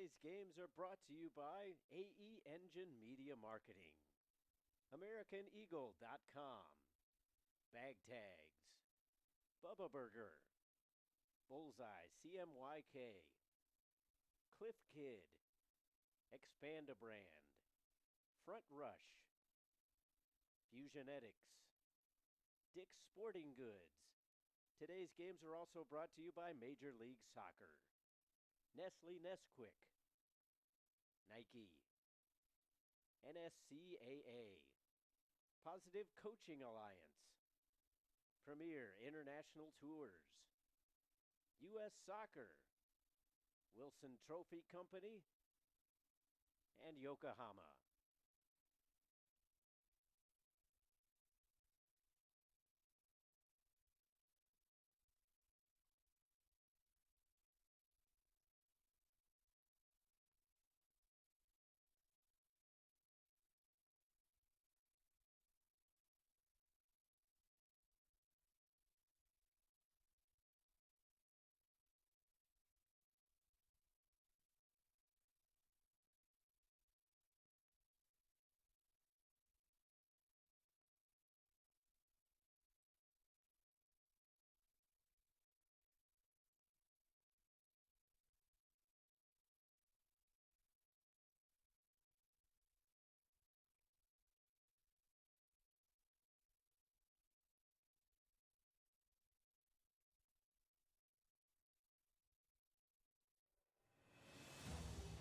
Today's games are brought to you by AE Engine Media Marketing, AmericanEagle.com, Bag Tags, Bubba Burger, Bullseye CMYK, Cliff Kid, Expanda Brand, Front Rush, Fusionetics, Dick's Sporting Goods. Today's games are also brought to you by Major League Soccer, Nestle Nesquik, Nike, NSCAA, Positive Coaching Alliance, Premier International Tours, U.S. Soccer, Wilson Trophy Company, and Yokohama.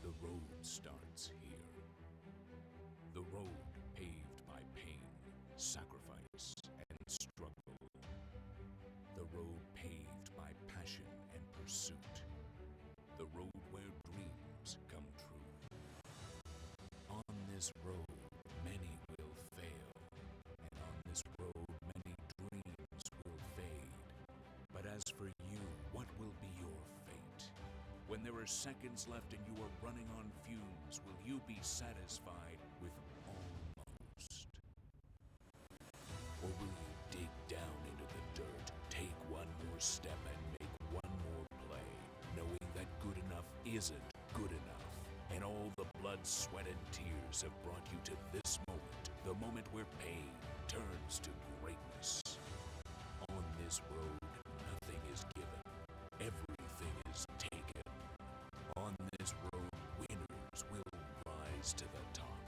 The road starts here. The road paved by pain, sacrifice, and struggle. The road paved by passion and pursuit. The road where dreams come true. On this road, many will fail, and on this road, many dreams will fade. But as for you, what will be your fate? When there are seconds left and you are running on fumes, will you be satisfied with almost? Or will you dig down into the dirt, take one more step and make one more play, knowing that good enough isn't good enough, and all the blood, sweat, and tears have brought you to this moment, the moment where pain turns to greatness. On this road, nothing is given, everything is taken. On this road, winners will rise to the top,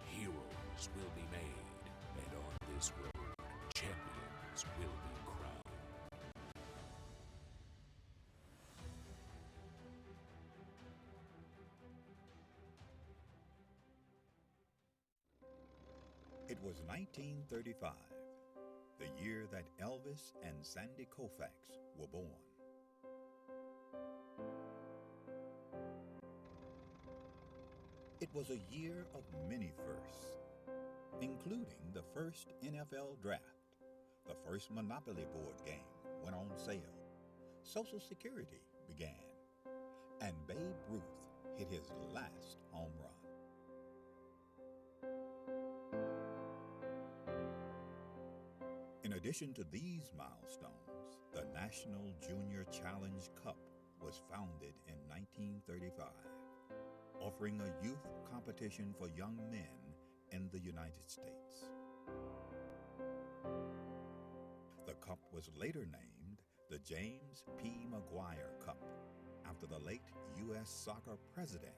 heroes will be made, and on this road, champions will be crowned. It was 1935, the year that Elvis and Sandy Koufax were born. It was a year of many firsts, including the first NFL draft, the first Monopoly board game went on sale, Social Security began, and Babe Ruth hit his last home run. In addition to these milestones, the National Junior Challenge Cup was founded in 1935. Offering a youth competition for young men in the United States. The cup was later named the James P. Maguire Cup, after the late U.S. Soccer president,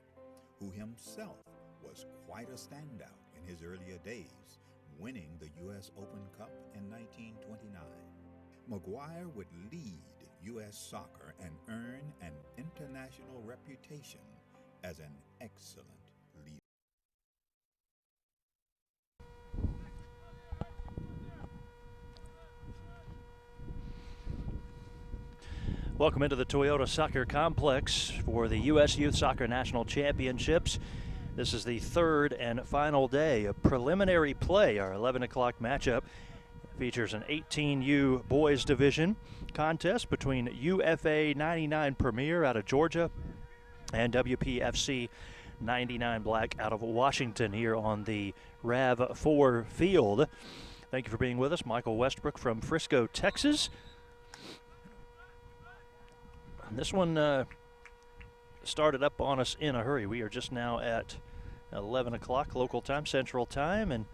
who himself was quite a standout in his earlier days, winning the U.S. Open Cup in 1929. Maguire would lead U.S. soccer and earn an international reputation as an excellent leader. Welcome into the Toyota Soccer Complex for the U.S. Youth Soccer National Championships. This is the third and final day of preliminary play. Our 11 o'clock matchup features an 18U boys division contest between UFA 99 Premier out of Georgia and WPFC 99 Black out of Washington here on the RAV4 field. Thank you for being with us. Michael Westbrook from Frisco, Texas. And this one started up on us in a hurry. We are just now at 11 o'clock local time, Central Time, and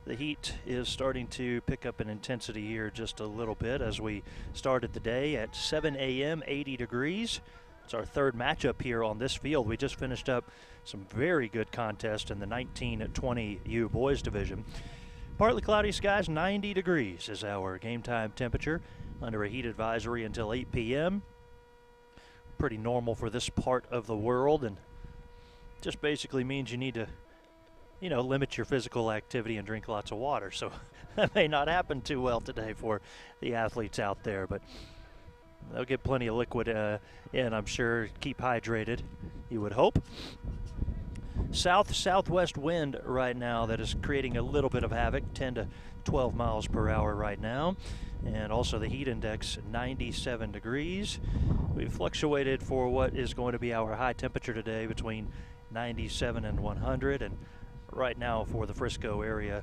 the heat is starting to pick up in intensity here just a little bit as we started the day at 7 a.m., 80 degrees. It's our third matchup here on this field. We just finished up some very good contest in the 19-20U boys division. Partly cloudy skies, 90 degrees is our game time temperature under a heat advisory until 8 p.m. Pretty normal for this part of the world, and just basically means you need to, limit your physical activity and drink lots of water. So that may not happen too well today for the athletes out there, but they'll get plenty of liquid in, I'm sure. Keep hydrated, you would hope. Southwest wind right now that is creating a little bit of havoc, 10 to 12 miles per hour right now. And also the heat index, 97 degrees. We've fluctuated for what is going to be our high temperature today between 97 and 100. And right now for the Frisco area,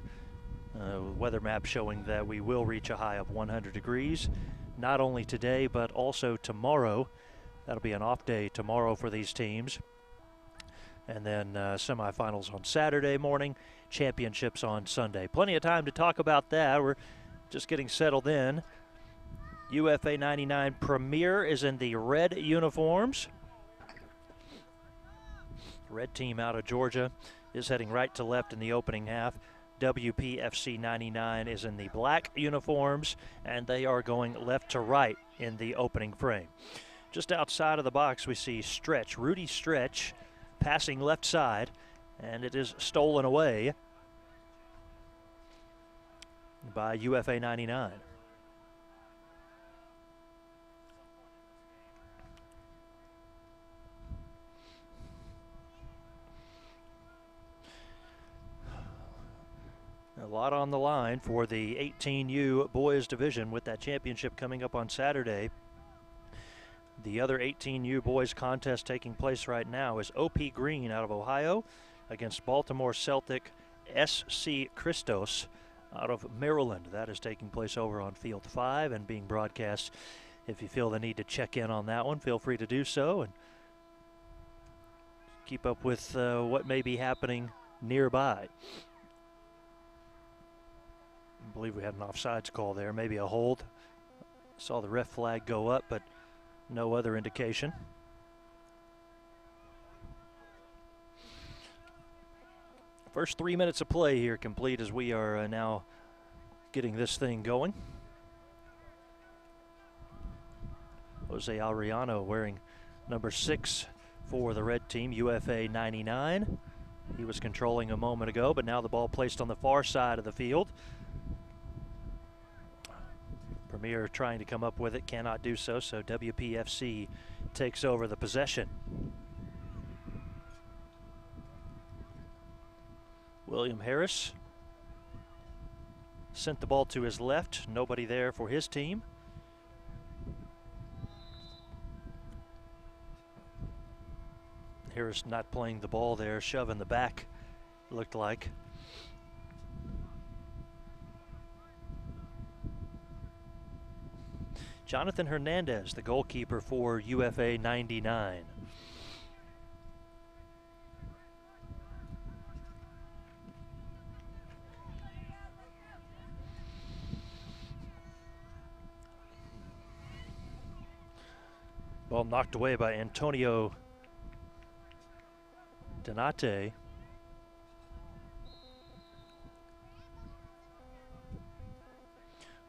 weather map showing that we will reach a high of 100 degrees. Not only today, but also tomorrow. That'll be an off day tomorrow for these teams. And then semifinals on Saturday morning, championships on Sunday. Plenty of time to talk about that. We're just getting settled in. UFA 99 Premier is in the red uniforms. Red team out of Georgia is heading right to left in the opening half. WPFC 99 is in the black uniforms, and they are going left to right in the opening frame. Just outside of the box, we see Stretch, Rudy Stretch, passing left side, and it is stolen away by UFA 99. A lot on the line for the 18U boys division with that championship coming up on Saturday. The other 18U boys contest taking place right now is OP Green out of Ohio against Baltimore Celtic SC Christos out of Maryland. That is taking place over on Field 5 and being broadcast. If you feel the need to check in on that one, feel free to do so and keep up with what may be happening nearby. I believe we had an offsides call there, maybe a hold. Saw the ref flag go up, but no other indication. First 3 minutes of play here complete as we are now getting this thing going. Jose Ariano wearing number 6 for the red team, UFA 99. He was controlling a moment ago, but now the ball placed on the far side of the field. Premier trying to come up with it, cannot do so, so WPFC takes over the possession. William Harris sent the ball to his left, nobody there for his team. Harris not playing the ball there, shoving the back, looked like. Jonathan Hernandez, the goalkeeper for UFA 99. Ball knocked away by Antonio Donate.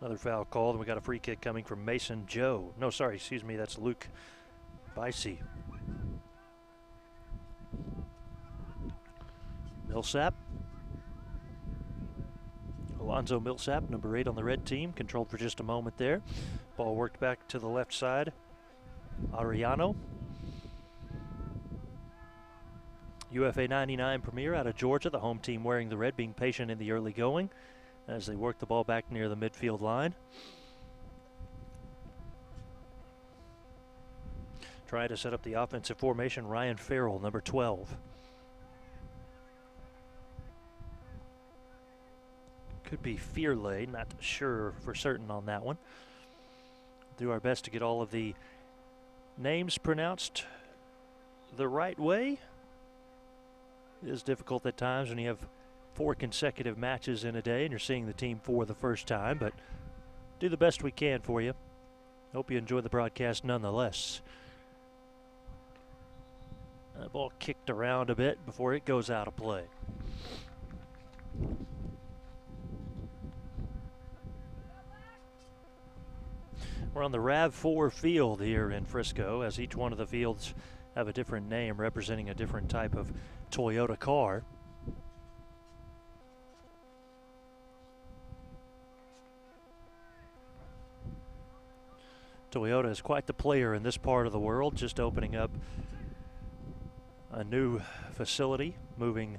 Another foul called, and we got a free kick coming from Mason Joe. No, sorry, excuse me, that's Luke Bicey. Millsap. Alonzo Millsap, number 8 on the red team, controlled for just a moment there. Ball worked back to the left side. Ariano. UFA 99 Premier out of Georgia, the home team wearing the red, being patient in the early going as they work the ball back near the midfield line. Trying to set up the offensive formation, Ryan Farrell, number 12. Could be Fearley, not sure for certain on that one. Do our best to get all of the names pronounced the right way. It is difficult at times when you have 4 consecutive matches in a day and you're seeing the team for the first time, but do the best we can for you. Hope you enjoy the broadcast nonetheless. The ball kicked around a bit before it goes out of play. We're on the RAV4 field here in Frisco, as each one of the fields have a different name representing a different type of Toyota car. Toyota is quite the player in this part of the world, just opening up a new facility, moving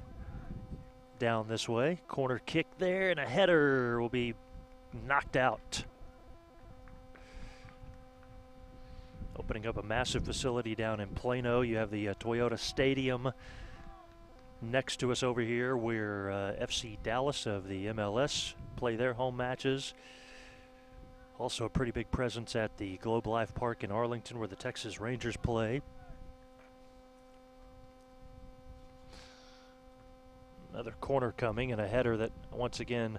down this way. Corner kick there, and a header will be knocked out. Opening up a massive facility down in Plano. You have the Toyota Stadium next to us over here, where FC Dallas of the MLS play their home matches. Also a pretty big presence at the Globe Life Park in Arlington, where the Texas Rangers play. Another corner coming, and a header that once again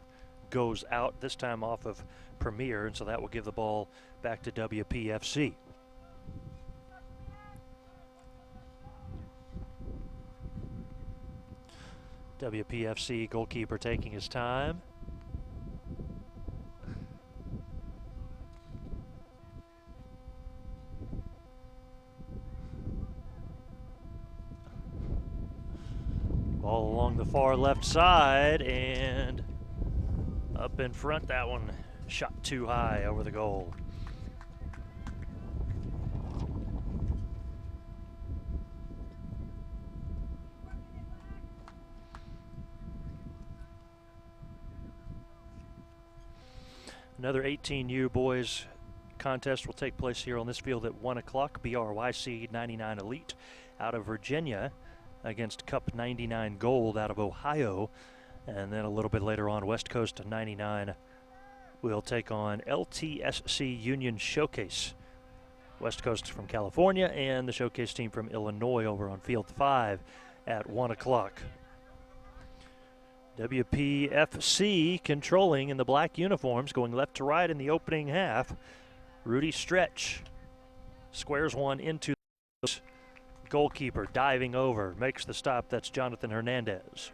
goes out, this time off of Premier, and so that will give the ball back to WPFC. WPFC goalkeeper taking his time. Ball along the far left side and up in front. That one shot too high over the goal. Another 18U boys contest will take place here on this field at 1 o'clock. BRYC 99 Elite out of Virginia against Cup 99 Gold out of Ohio. And then a little bit later on, West Coast 99 will take on LTSC Union Showcase. West Coast from California and the Showcase team from Illinois over on Field 5 at 1 o'clock. WPFC controlling in the black uniforms, going left to right in the opening half. Rudy Stretch squares one into the goalkeeper, diving over, makes the stop. That's Jonathan Hernandez.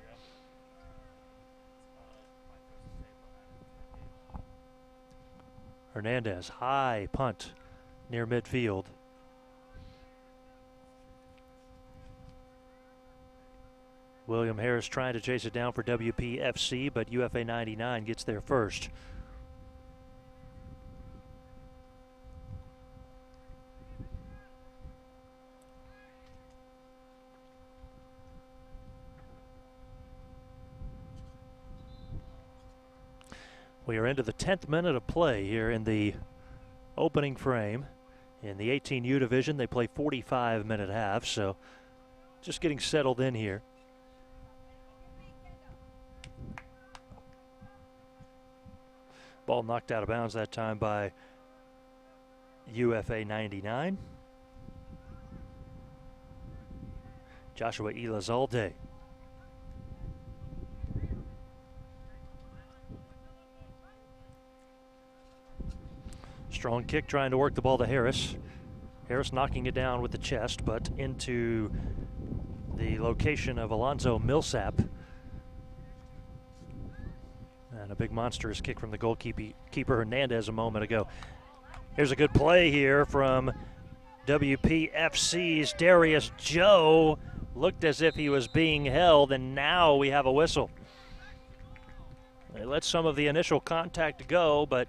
Hernandez, high punt near midfield. William Harris trying to chase it down for WPFC, but UFA 99 gets there first. We are into the 10th minute of play here in the opening frame. In the 18U division, they play 45-minute halves, so just getting settled in here. Ball knocked out of bounds that time by UFA 99. Joshua Elizalde. Strong kick trying to work the ball to Harris. Harris knocking it down with the chest, but into the location of Alonzo Millsap. And a big monstrous kick from the goalkeeper Hernandez a moment ago. Here's a good play here from WPFC's Darius Joe. Looked as if he was being held, and now we have a whistle. They let some of the initial contact go, but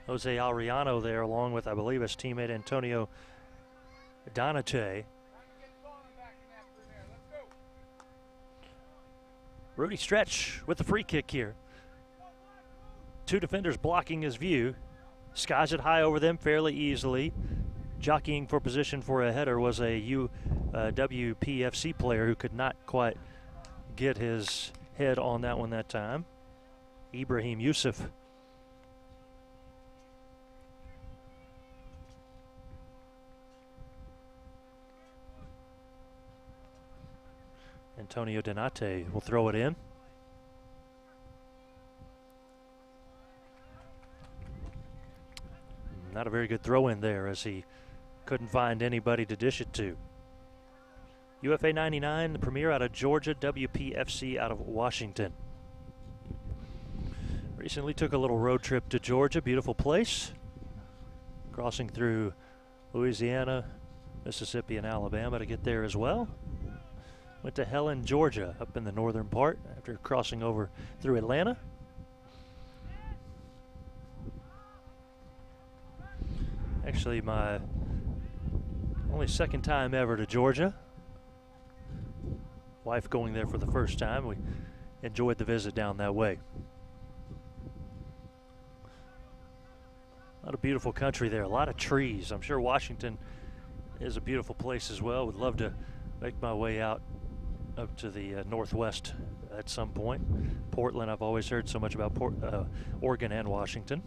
Jose Ariano there, along with, I believe, his teammate Antonio Donate. Rudy Stretch with the free kick here. Two defenders blocking his view. Skies it high over them fairly easily. Jockeying for position for a header was a WPFC player who could not quite get his head on that one that time. Ibrahim Yusuf. Antonio Donate will throw it in. Not a very good throw in there as he couldn't find anybody to dish it to. UFA 99, the Premier out of Georgia, WPFC out of Washington. Recently took a little road trip to Georgia, beautiful place. Crossing through Louisiana, Mississippi, and Alabama to get there as well. Went to Helen, Georgia, up in the northern part after crossing over through Atlanta. Actually, my only second time ever to Georgia. Wife going there for the first time. We enjoyed the visit down that way. A lot of beautiful country there, a lot of trees. I'm sure Washington is a beautiful place as well. Would love to make my way out up to the northwest at some point. Portland, I've always heard so much about Oregon and Washington.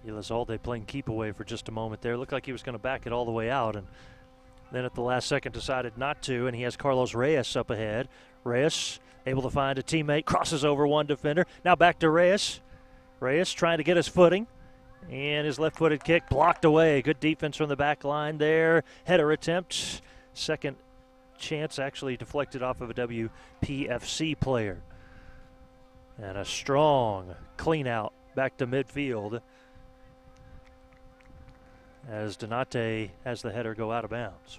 Elizalde playing keep away for just a moment there. Looked like he was going to back it all the way out, and then at the last second decided not to, and he has Carlos Reyes up ahead. Reyes able to find a teammate, crosses over one defender. Now back to Reyes. Reyes trying to get his footing, and his left-footed kick blocked away. Good defense from the back line there. Header attempt. Second chance actually deflected off of a WPFC player. And a strong clean out back to midfield as Donate has the header go out of bounds.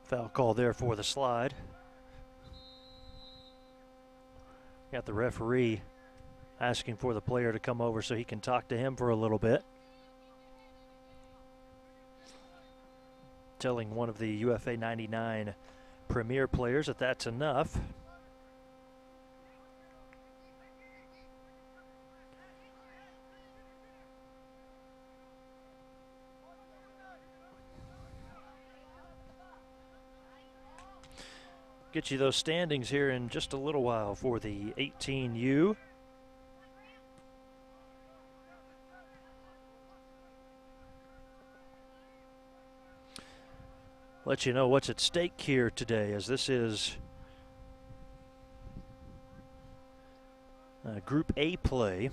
Foul call there for the slide. Got the referee asking for the player to come over so he can talk to him for a little bit. Telling one of the UFA 99 Premier players that that's enough. Get you those standings here in just a little while for the 18U. Let you know what's at stake here today, as this is Group A play.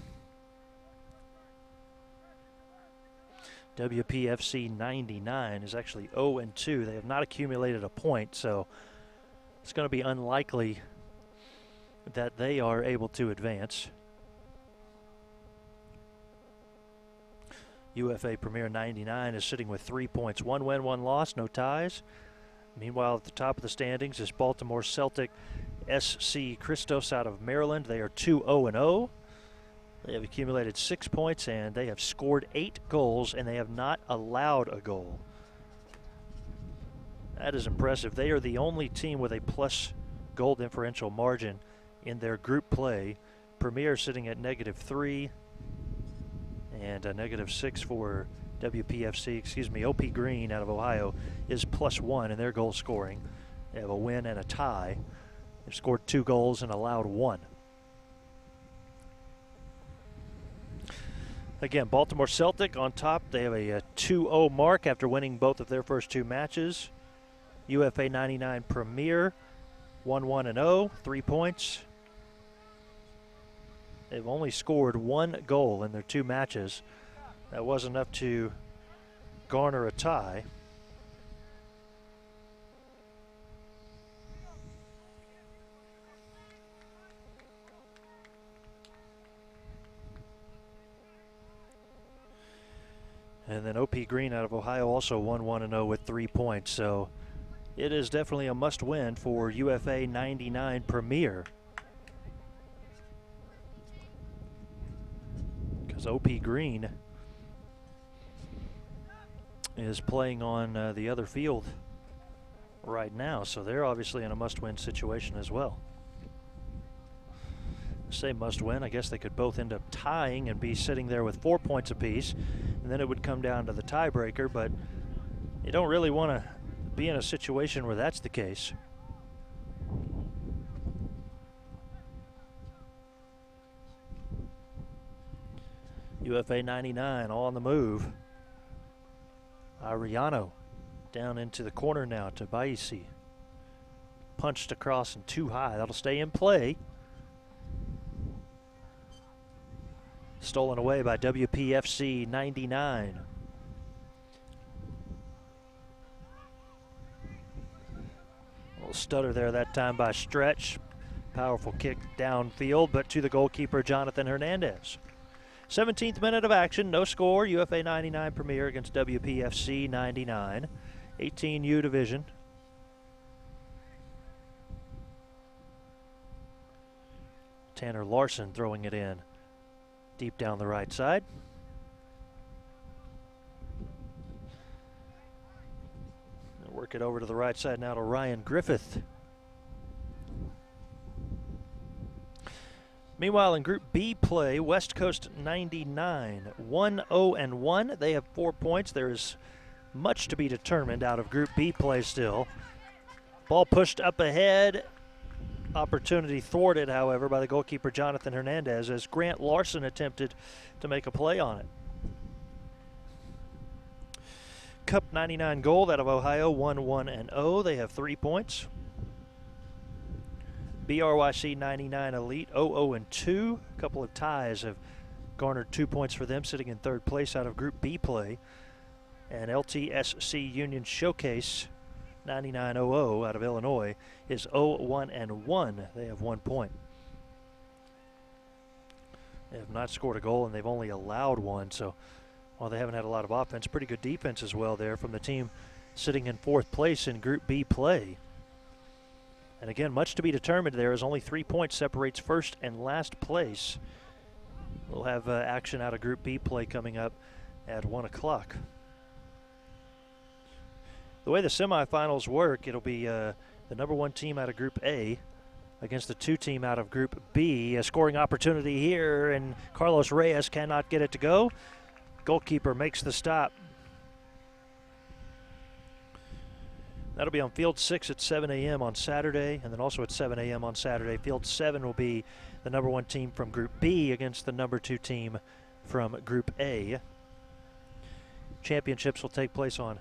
WPFC 99 is actually 0-2. They have not accumulated a point, so it's going to be unlikely that they are able to advance. UFA Premier 99 is sitting with 3 points. 1 win, 1 loss, no ties. Meanwhile, at the top of the standings is Baltimore Celtic SC Christos out of Maryland. They are 2-0-0. They have accumulated 6 points, and they have scored 8 goals, and they have not allowed a goal. That is impressive. They are the only team with a plus goal differential margin in their group play. Premier sitting at -3. And a -6 for WPFC, OP Green out of Ohio is +1 in their goal scoring. They have a win and a tie. They've scored 2 goals and allowed 1. Again, Baltimore Celtic on top. They have a 2-0 mark after winning both of their first 2 matches. UFA 99 Premier, 1-1-0, 3 points. They've only scored 1 goal in their 2 matches. That was enough to garner a tie. And then OP Green out of Ohio also 1-1-0 with 3 points. So it is definitely a must win for UFA 99 Premier. Because OP Green is playing on the other field right now, so they're obviously in a must-win situation as well. say must win. I guess they could both end up tying and be sitting there with 4 points apiece, and then it would come down to the tiebreaker, but you don't really want to be in a situation where that's the case. UFA 99 all on the move. Ariano down into the corner now to Baisi. Punched across and too high. That'll stay in play. Stolen away by WPFC 99. A little stutter there that time by Stretch. Powerful kick downfield, but to the goalkeeper, Jonathan Hernandez. 17th minute of action, no score. UFA 99 Premier against WPFC 99. 18U division. Tanner Larson throwing it in deep down the right side. Work it over to the right side now to Ryan Griffith. Meanwhile, in Group B play, West Coast 99, 1-0-1. They have 4 points. There is much to be determined out of Group B play still. Ball pushed up ahead. Opportunity thwarted, however, by the goalkeeper Jonathan Hernandez as Grant Larson attempted to make a play on it. Cup 99 Gold out of Ohio, 1-1-0. They have 3 points. BRYC 99 Elite, 0-0-2. A couple of ties have garnered 2 points for them, sitting in third place out of Group B play. And LTSC Union Showcase 99-0 out of Illinois is 0-1-1. They have 1 point. They have not scored a goal and they've only allowed one, so while they haven't had a lot of offense, pretty good defense as well there from the team sitting in fourth place in Group B play. And again, much to be determined there as only 3 points separates first and last place. We'll have action out of Group B play coming up at 1 o'clock. The way the semifinals work, it'll be the number 1 team out of Group A against the 2 team out of Group B. A scoring opportunity here, and Carlos Reyes cannot get it to go. Goalkeeper makes the stop. That'll be on Field 6 at 7 a.m. on Saturday, and then also at 7 a.m. on Saturday. Field 7 will be the number 1 team from Group B against the number 2 team from Group A. Championships will take place on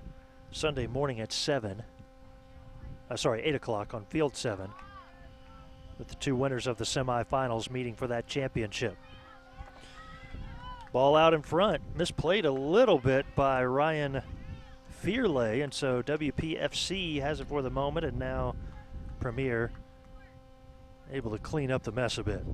Sunday morning at 8 o'clock on Field 7, with the 2 winners of the semifinals meeting for that championship. Ball out in front, misplayed a little bit by Ryan Fearley, and so WPFC has it for the moment, and now Premier able to clean up the mess a bit.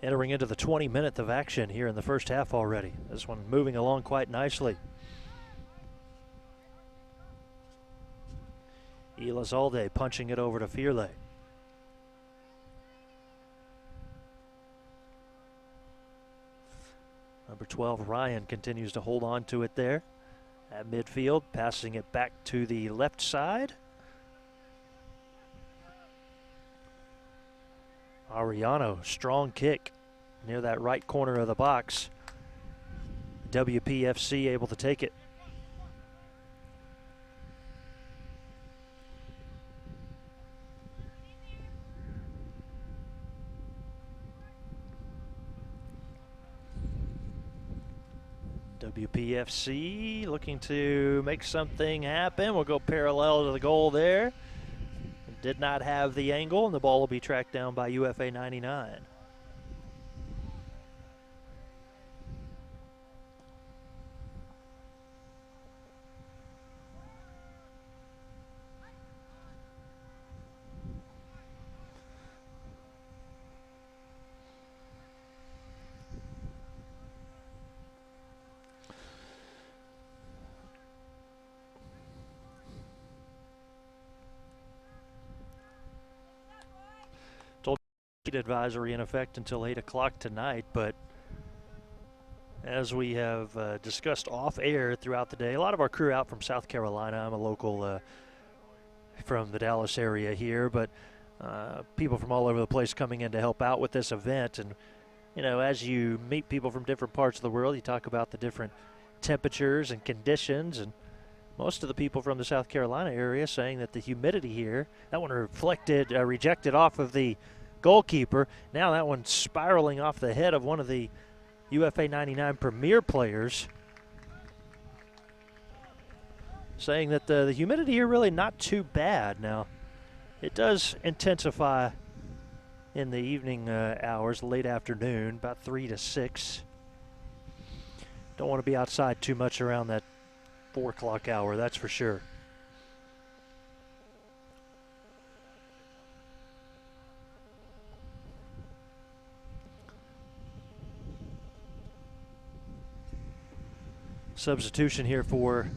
Entering into the 20 minutes of action here in the first half already. This one moving along quite nicely. Elizalde punching it over to Fearley. Number 12, Ryan, continues to hold on to it there at midfield, passing it back to the left side. Ariano, strong kick near that right corner of the box. WPFC able to take it. WPFC looking to make something happen. We'll go parallel to the goal there. Did not have the angle, and the ball will be tracked down by UFA 99. Advisory in effect until 8 o'clock tonight, but As we have discussed off air throughout the day, a lot of our crew out from South Carolina. I'm a local from the Dallas area here, but people from all over the place coming in to help out with this event. And, you know, as you meet people from different parts of the world, you talk about the different temperatures and conditions. And most of the people from the South Carolina area saying that the humidity here, that one rejected off of the goalkeeper. Now that one's spiraling off the head of one of the UFA 99 Premier players, saying that the humidity here really not too bad. Now, it does intensify in the evening hours, late afternoon, about 3 to 6. Don't want to be outside too much around that 4 o'clock hour, that's for sure. Substitution here for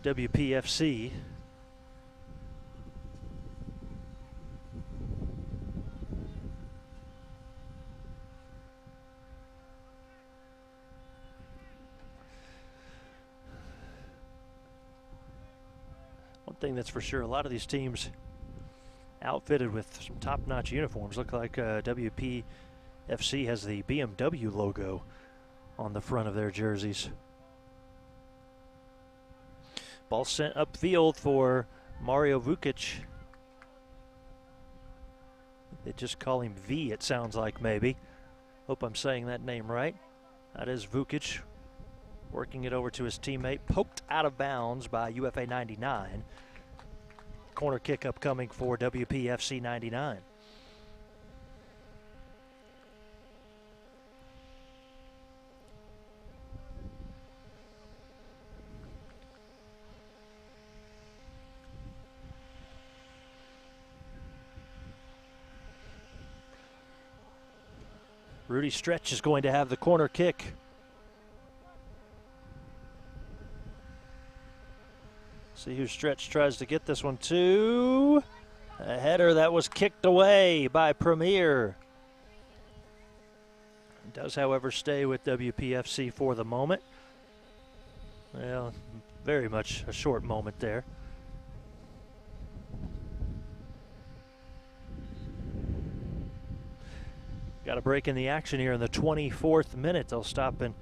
WPFC. One thing that's for sure, a lot of these teams outfitted with some top-notch uniforms. Look like WPFC has the BMW logo on the front of their jerseys. Ball sent upfield for Mario Vukic. They just call him V, it sounds like, maybe. Hope I'm saying that name right. That is Vukic working it over to his teammate. Poked out of bounds by UFA 99. Corner kick upcoming for WPFC 99. Rudy Stretch is going to have the corner kick. See who Stretch tries to get this one to. A header that was kicked away by Premier. It does, however, stay with WPFC for the moment. Well, very much a short moment there. Got a break in the action here in the 24th minute. They'll stop and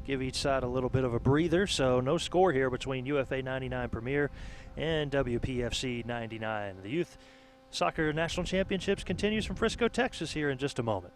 give each side a little bit of a breather. So no score here between UFA 99 Premier and WPFC 99. The Youth Soccer National Championships continues from Frisco, Texas here in just a moment.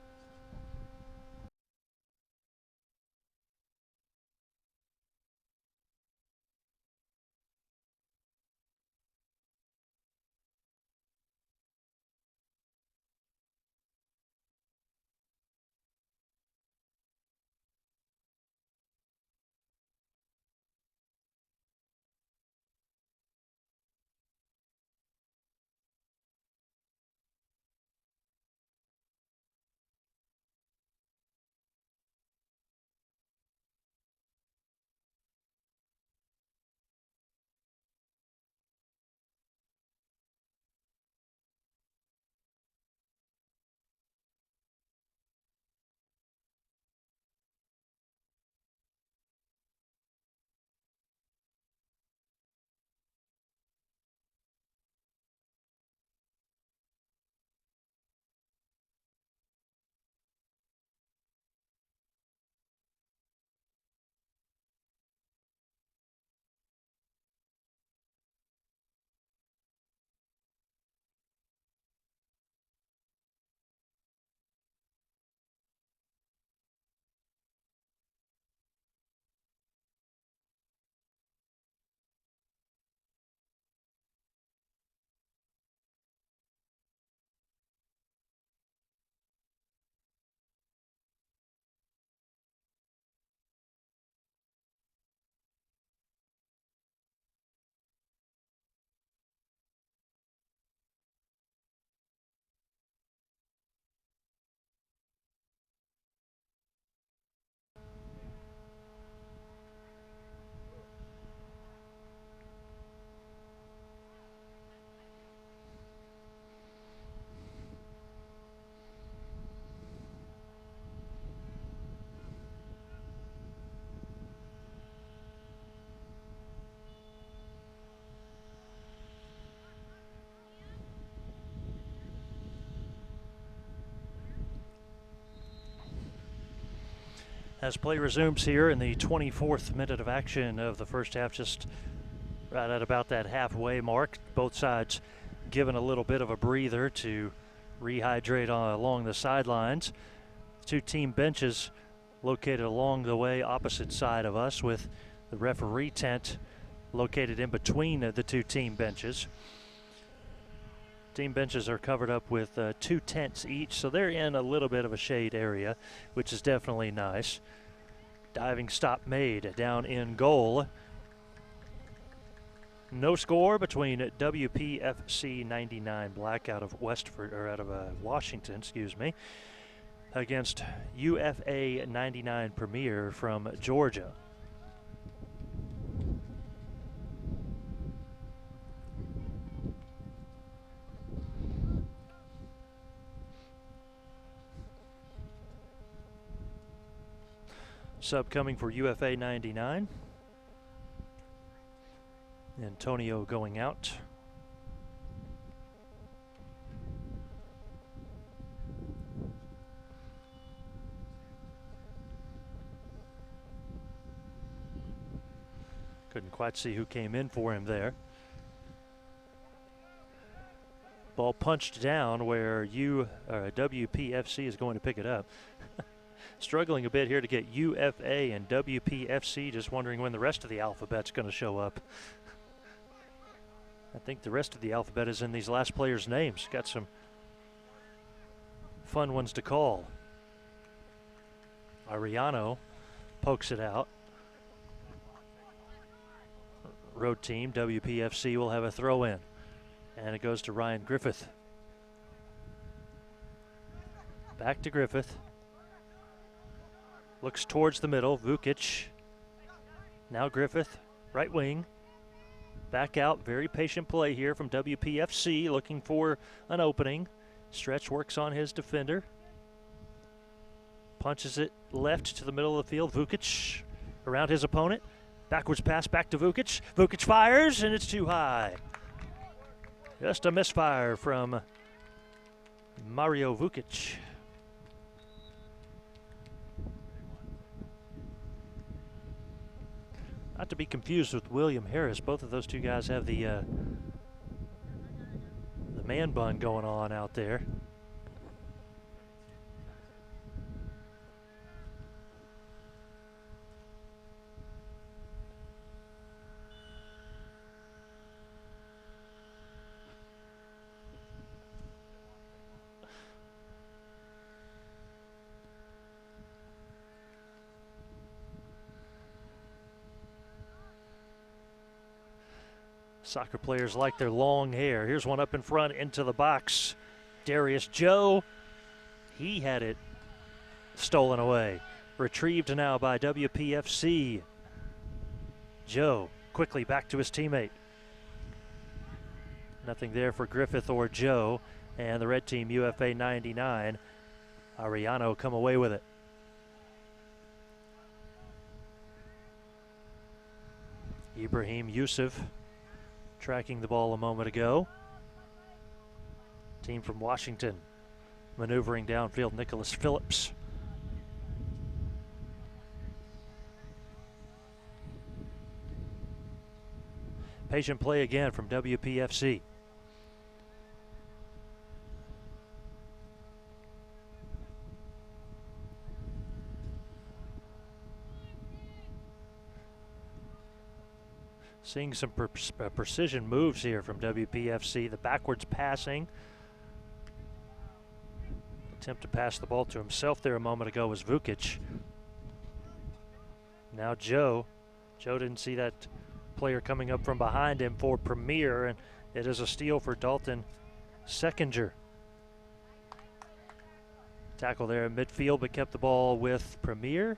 As play resumes here in the 24th minute of action of the first half, just right at about that halfway mark. Both sides given a little bit of a breather to rehydrate along the sidelines. Two team benches located along the way opposite side of us, with the referee tent located in between the two team benches. Team benches are covered up with 2 tents each, so they're in a little bit of a shade area, which is definitely nice. Diving stop made down in goal. No score between WPFC 99 Black out of Washington, against UFA 99 Premier from Georgia. Sub coming for UFA 99. Antonio going out. Couldn't quite see who came in for him there. Ball punched down where WPFC is going to pick it up. Struggling a bit here to get UFA and WPFC, just wondering when the rest of the alphabet's going to show up. I think the rest of the alphabet is in these last players' names. Got some fun ones to call. Ariano pokes it out. Road team, WPFC, will have a throw in. And it goes to Ryan Griffith. Back to Griffith. Looks towards the middle. Vukic. Now Griffith, right wing. Back out. Very patient play here from WPFC, looking for an opening. Stretch works on his defender. Punches it left to the middle of the field. Vukic around his opponent. Backwards pass back to Vukic. Vukic fires, and it's too high. Just a misfire from Mario Vukic. Not to be confused with William Harris. Both of those two guys have the man bun going on out there. Soccer players like their long hair. Here's one up in front into the box. Darius Joe, he had it stolen away. Retrieved now by WPFC. Joe quickly back to his teammate. Nothing there for Griffith or Joe. And the red team, UFA 99, Ariano come away with it. Ibrahim Yusuf tracking the ball a moment ago. Team from Washington maneuvering downfield. Nicholas Phillips. Patient play again from WPFC. Seeing some precision moves here from WPFC. The backwards passing. Attempt to pass the ball to himself there a moment ago was Vukic. Now Joe. Joe didn't see that player coming up from behind him for Premier, and it is a steal for Dalton Seckinger. Tackle there in midfield, but kept the ball with Premier.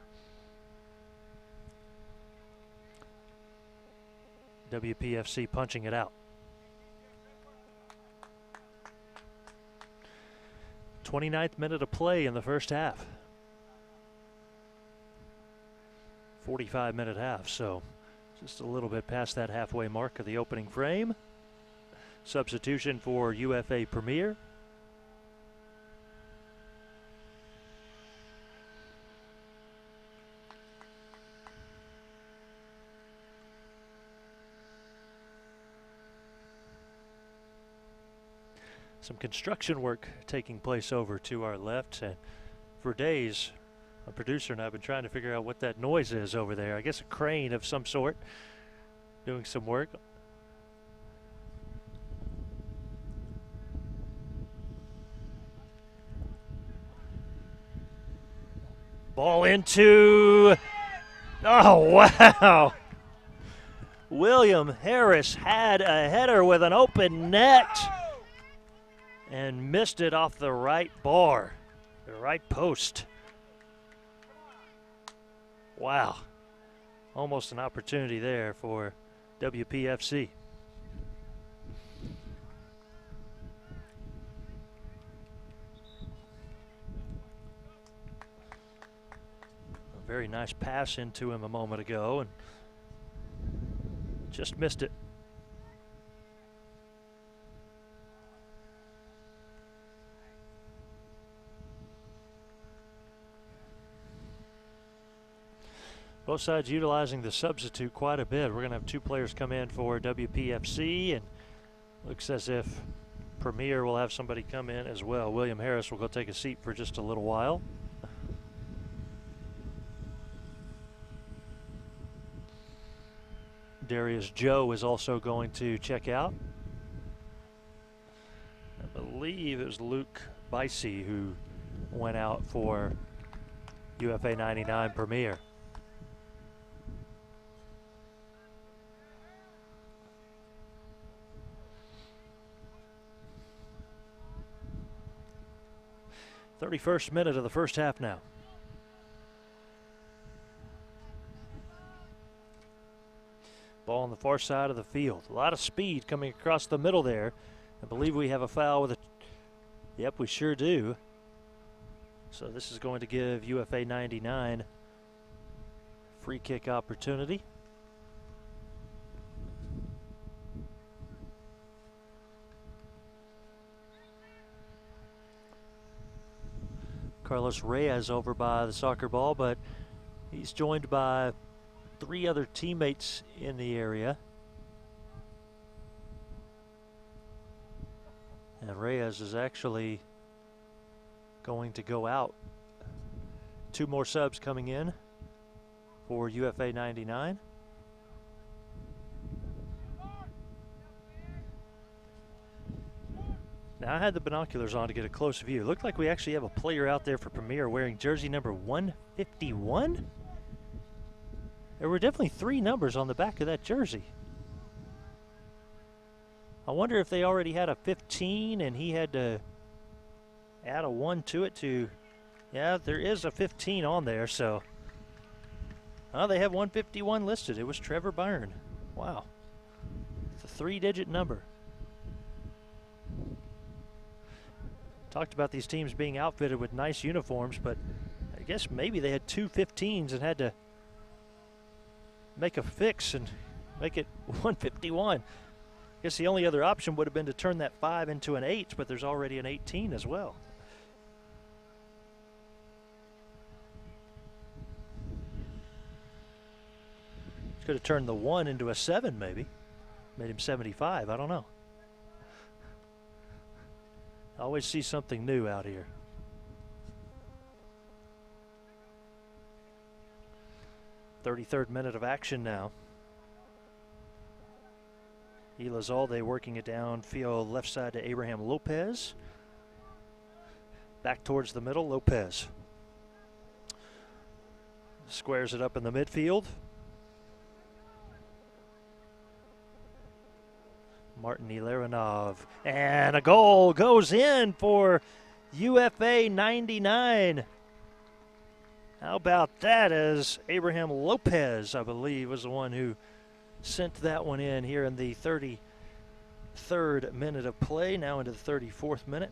WPFC punching it out. 29th minute of play in the first half. 45-minute half, so just a little bit past that halfway mark of the opening frame. Substitution for UFA Premier. Some construction work taking place over to our left, and for days, our producer and I have been trying to figure out what that noise is over there. I guess a crane of some sort doing some work. Ball into, oh wow. William Harris had a header with an open net and missed it off the right bar, the right post. Wow. Almost an opportunity there for WPFC. A very nice pass into him a moment ago and just missed it. Both sides utilizing the substitute quite a bit. We're going to have two players come in for WPFC, and looks as if Premier will have somebody come in as well. William Harris will go take a seat for just a little while. Darius Joe is also going to check out. I believe it was Luke Bicey who went out for UFA 99 Premier. '31st minute of the first half now. Ball on the far side of the field. A lot of speed coming across the middle there. I believe we have a foul with a... Yep, we sure do. So this is going to give UFA 99 free kick opportunity. Carlos Reyes over by the soccer ball, but he's joined by three other teammates in the area. And Reyes is actually going to go out. Two more subs coming in for UFA 99. Now, I had the binoculars on to get a close view. It looked like we actually have a player out there for Premier wearing jersey number 151. There were definitely three numbers on the back of that jersey. I wonder if they already had a 15 and he had to add a 1 to it to... Yeah, there is a 15 on there, so... Oh, they have 151 listed. It was Trevor Byrne. Wow. It's a 3-digit number. Talked about these teams being outfitted with nice uniforms, but I guess maybe they had two 15s and had to make a fix and make it 151. I guess the only other option would have been to turn that 5 into an 8, but there's already an 18 as well. Could have turned the 1 into a 7 maybe. Made him 75, I don't know. I always see something new out here. '33rd minute of action now. Elizalde working it downfield left side to Abraham Lopez. Back towards the middle, Lopez. Squares it up in the midfield. Martin Ilarinov. And a goal goes in for UFA 99. How about that, as Abraham Lopez, I believe, was the one who sent that one in here in the 33rd minute of play, now into the 34th minute.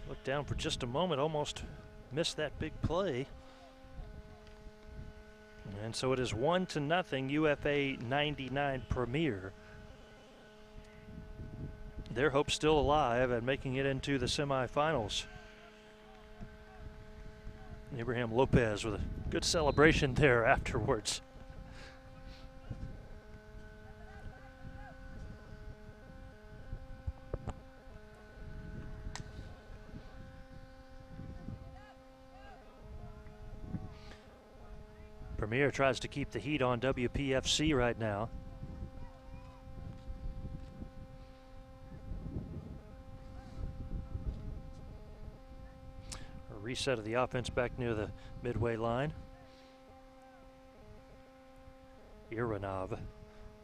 Looked down for just a moment, almost missed that big play. And so it is 1-0 UFA 99 Premier. Their hope still alive at making it into the semifinals. Abraham Lopez with a good celebration there afterwards. Premier tries to keep the heat on WPFC right now. A reset of the offense back near the midway line.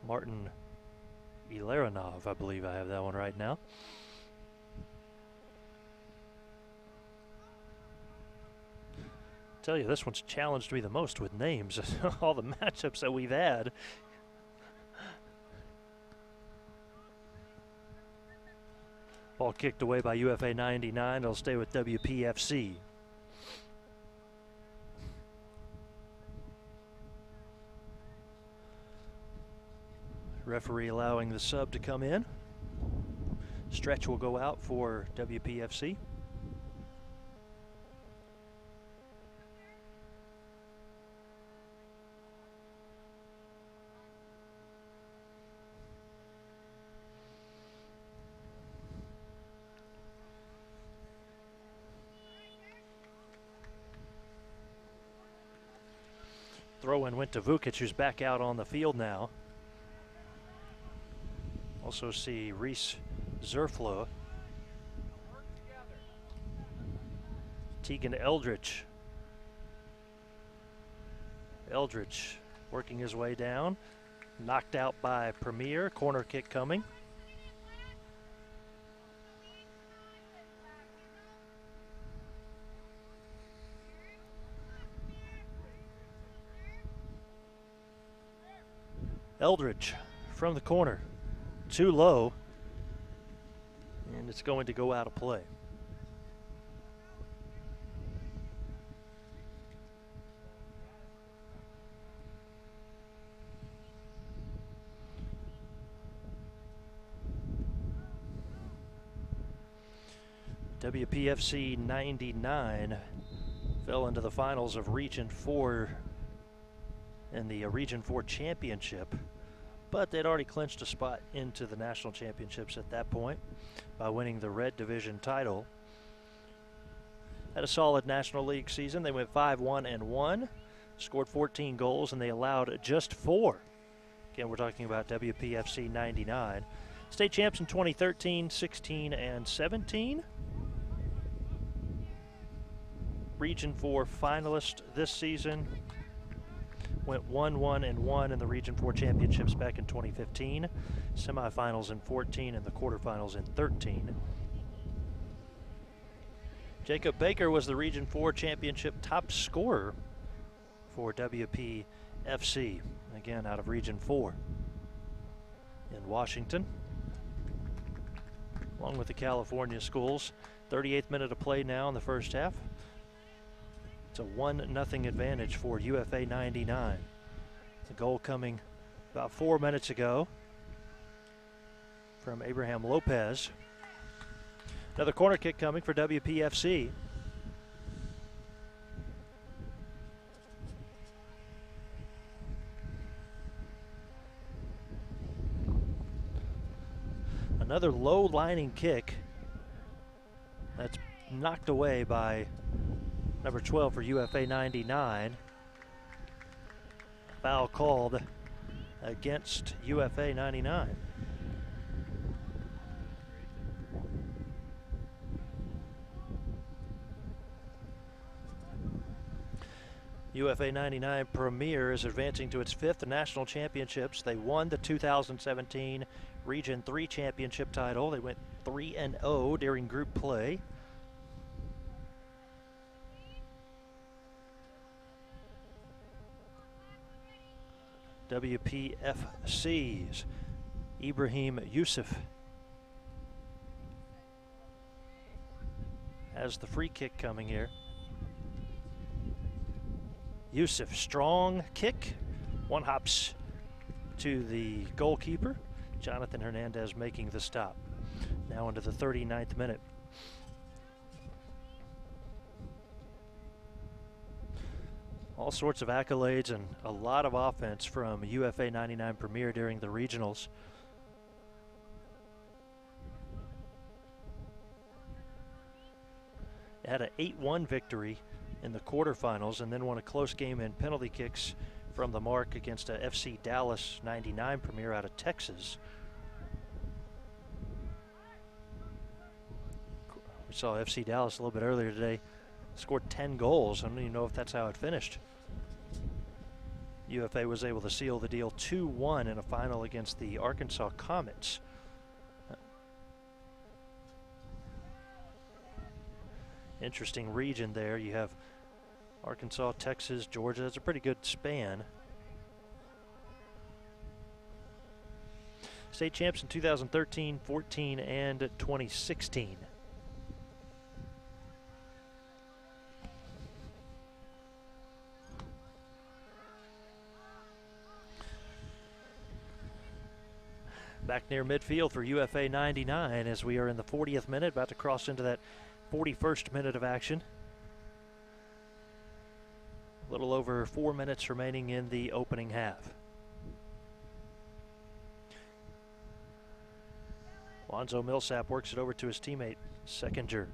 Martin Ilarinov, I believe I have that one right now. Tell you, this one's challenged me the most with names. All the matchups that we've had. Ball kicked away by UFA 99. It'll stay with WPFC. Referee allowing the sub to come in. Stretch will go out for WPFC. Throw-in went to Vukic, who's back out on the field now. Also see Reyes Zerflo. Tegan Eldridge. Eldridge working his way down. Knocked out by Premier. Corner kick coming. Eldridge from the corner, too low, and it's going to go out of play. WPFC 99 fell into the finals of Region 4 in the Region 4 championship, but they'd already clinched a spot into the national championships at that point by winning the Red Division title. Had a solid National League season. They went 5-1-1, scored 14 goals, and they allowed just 4. Again, we're talking about WPFC 99. State champs in 2013, 16, and 17. Region 4 finalist this season. Went 1-1-1 in the Region 4 championships back in 2015. Semifinals in 14 and the quarterfinals in 13. Jacob Baker was the Region 4 championship top scorer for WPFC. Again, out of Region 4 in Washington. Along with the California schools. 38th minute of play now in the first half. It's a 1-0 advantage for UFA 99. The goal coming about 4 minutes ago from Abraham Lopez. Another corner kick coming for WPFC. Another low lining kick that's knocked away by number 12 for UFA 99. Foul called against UFA 99. UFA 99 Premier is advancing to its 5th national championships. They won the 2017 Region 3 championship title. They went 3-0 during group play. WPFC's Ibrahim Yusuf has the free kick coming here. Yusuf, strong kick. One hops to the goalkeeper. Jonathan Hernandez making the stop. Now into the 39th minute. All sorts of accolades and a lot of offense from UFA 99 Premier during the regionals. It had an 8-1 victory in the quarterfinals and then won a close game in penalty kicks from the mark against a FC Dallas 99 Premier out of Texas. We saw FC Dallas a little bit earlier today, scored 10 goals. I don't even know if that's how it finished. UFA was able to seal the deal 2-1 in a final against the Arkansas Comets. Interesting region there. You have Arkansas, Texas, Georgia. That's a pretty good span. State champs in 2013, 14, and 2016. Back near midfield for UFA 99 as we are in the 40th minute, about to cross into that 41st minute of action. A little over 4 minutes remaining in the opening half. Lonzo Millsap works it over to his teammate, Seckinger.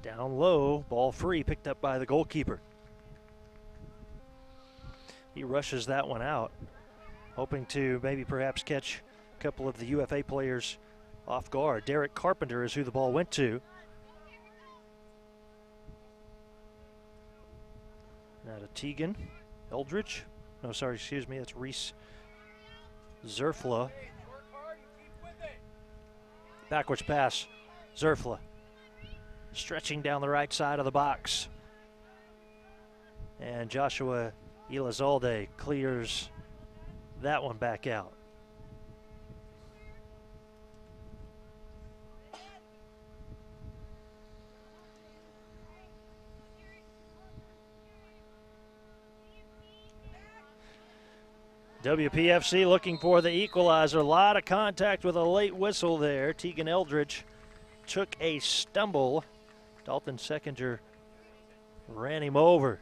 Down low, ball free, picked up by the goalkeeper. He rushes that one out, hoping to maybe perhaps catch a couple of the UFA players off guard. Derek Carpenter is who the ball went to. Now to Tegan Eldridge. No, sorry, excuse me, that's Reyes Zerfla. Backwards pass, Zerfla. Stretching down the right side of the box. And Joshua Elizalde clears that one back out. WPFC looking for the equalizer. A lot of contact with a late whistle there. Tegan Eldridge took a stumble. Dalton Seckinger ran him over.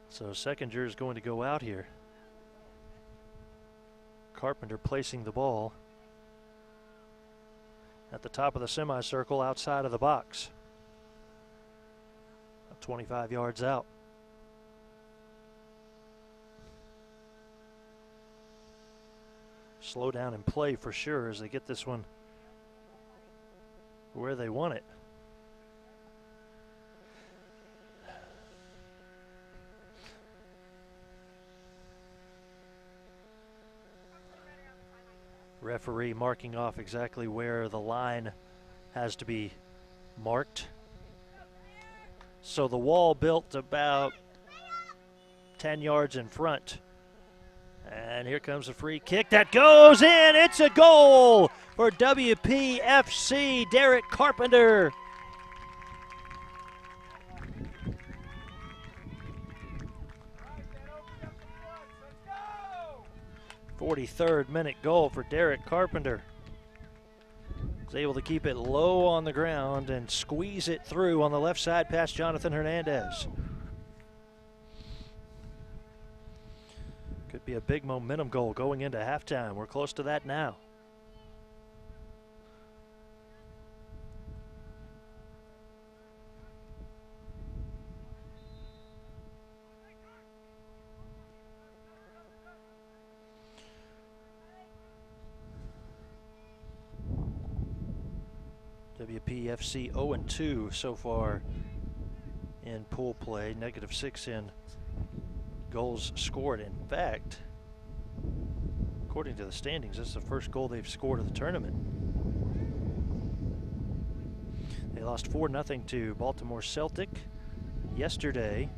So Seckinger is going to go out here. Carpenter placing the ball at the top of the semicircle outside of the box. 25 yards out. Slow down and play for sure as they get this one where they want it. Referee marking off exactly where the line has to be marked. So the wall built about 10 yards in front. And here comes a free kick that goes in. It's a goal for WPFC. Derek Carpenter. 43rd minute goal for Derek Carpenter. Was able to keep it low on the ground and squeeze it through on the left side past Jonathan Hernandez. Could be a big momentum goal going into halftime. We're close to that now. WPFC 0-2 so far in pool play, -6 in goals scored. In fact, according to the standings, this is the first goal they've scored of the tournament. They lost 4-0 to Baltimore Celtic yesterday,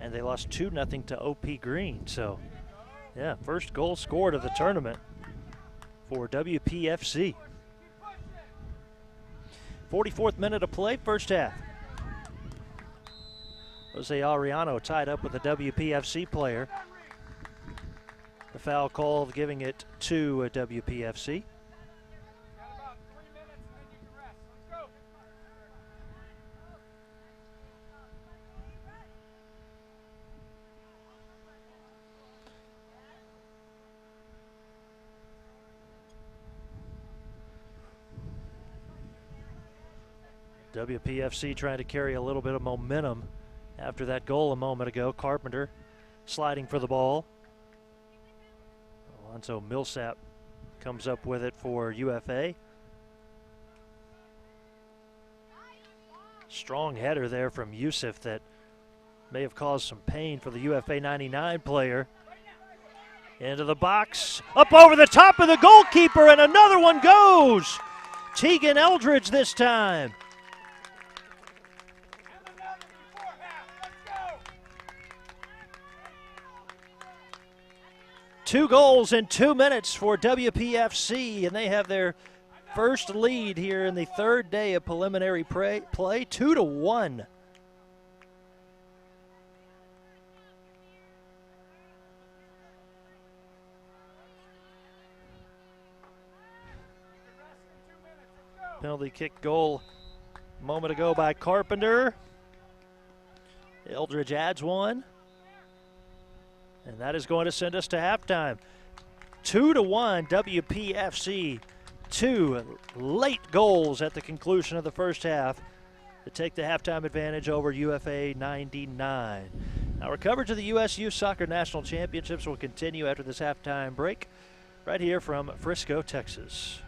and they lost 2-0 to OP Green. So, yeah, first goal scored of the tournament for WPFC. 44th minute of play, first half. Jose Ariano tied up with a WPFC player. The foul called, giving it to a WPFC. WPFC trying to carry a little bit of momentum after that goal a moment ago. Carpenter sliding for the ball. Alonso Millsap comes up with it for UFA. Strong header there from Yusuf that may have caused some pain for the UFA 99 player. Into the box, up over the top of the goalkeeper, and another one goes. Tegan Eldridge this time. Two goals in 2 minutes for WPFC, and they have their first lead here in the third day of preliminary play, 2-1. Penalty kick goal a moment ago by Carpenter. Eldridge adds one. And that is going to send us to halftime. 2-1 WPFC. Two late goals at the conclusion of the first half to take the halftime advantage over UFA 99. Our coverage of the U.S. Youth Soccer National Championships will continue after this halftime break right here from Frisco, Texas.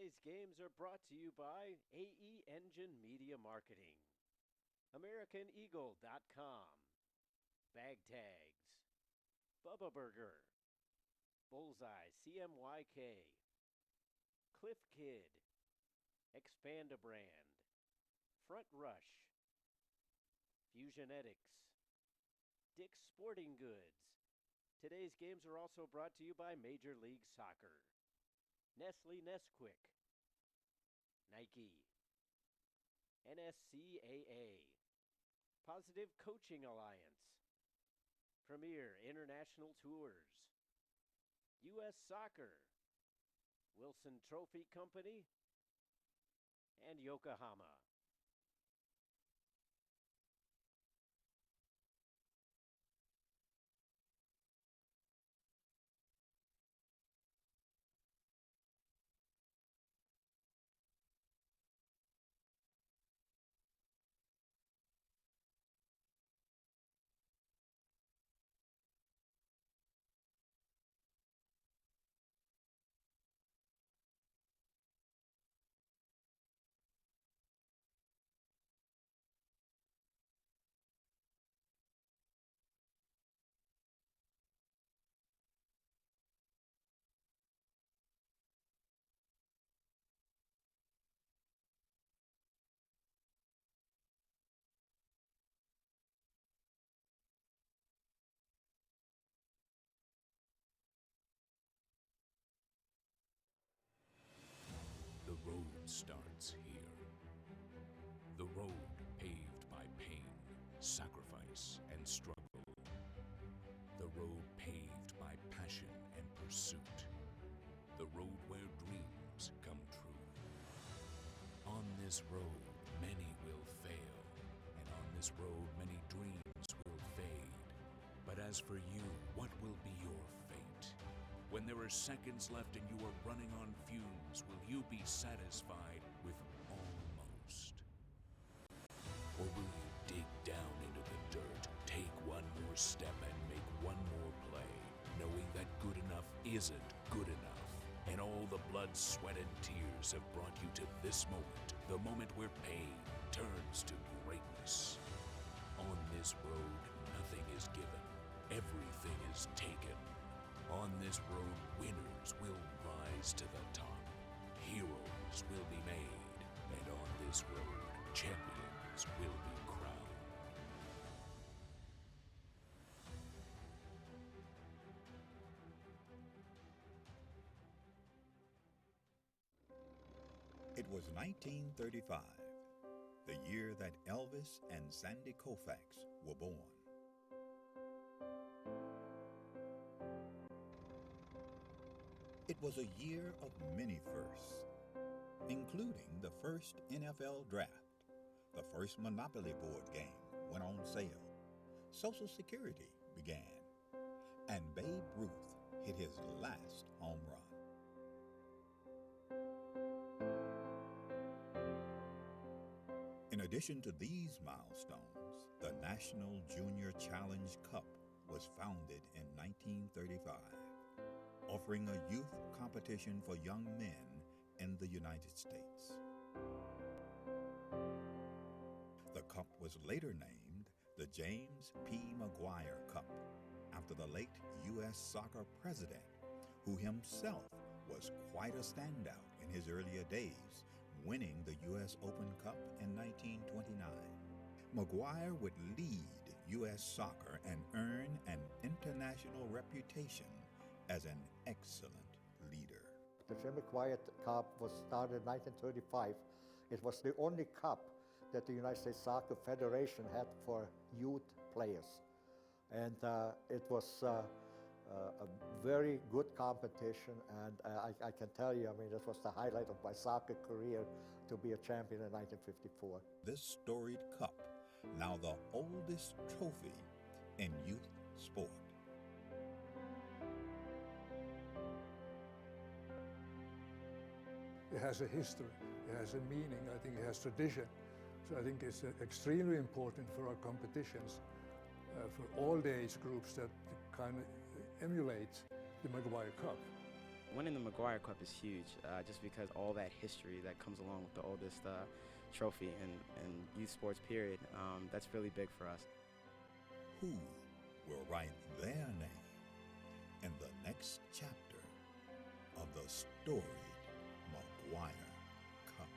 Today's games are brought to you by AE Engine Media Marketing, AmericanEagle.com, Bag Tags, Bubba Burger, Bullseye CMYK, Cliff Kid, Expand-A-Brand, Front Rush, Fusionetics, Dick's Sporting Goods. Today's games are also brought to you by Major League Soccer, Nestle Nesquik, Nike, NSCAA, Positive Coaching Alliance, Premier International Tours, U.S. Soccer, Wilson Trophy Company, and Yokohama. The road starts here. The road paved by pain, sacrifice, and struggle. The road paved by passion and pursuit. The road where dreams come true. On this road, many will fail, and on this road, many dreams will fade. But as for you, what will be your fate? When there are seconds left and you are running on fumes, will you be satisfied with almost? Or will you dig down into the dirt, take one more step and make one more play, knowing that good enough isn't good enough, and all the blood, sweat, and tears have brought you to this moment, the moment where pain turns to greatness. On this road, nothing is given, everything is taken. On this road, winners will rise to the top. Heroes will be made. And on this road, champions will be crowned. It was 1935, the year that Elvis and Sandy Koufax were born. It was a year of many firsts, including the first NFL draft, the first Monopoly board game went on sale, Social Security began, and Babe Ruth hit his last home run. In addition to these milestones, the National Junior Challenge Cup was founded in 1935, offering a youth competition for young men in the United States. The cup was later named the James P. Maguire Cup, after the late U.S. soccer president, who himself was quite a standout in his earlier days, winning the U.S. Open Cup in 1929. Maguire would lead U.S. soccer and earn an international reputation as an excellent leader. The Jimmy Maguire Cup was started in 1935. It was the only cup that the United States Soccer Federation had for youth players. And it was a very good competition, and I can tell you, I mean, this was the highlight of my soccer career to be a champion in 1954. This storied cup, now the oldest trophy in youth sport. It has a history, it has a meaning, I think it has tradition. So I think it's extremely important for our competitions, for all the age groups that kind of emulate the Maguire Cup. Winning the Maguire Cup is huge, just because all that history that comes along with the oldest trophy in youth sports period, that's really big for us. Who will write their name in the next chapter of the storied Maguire Cup?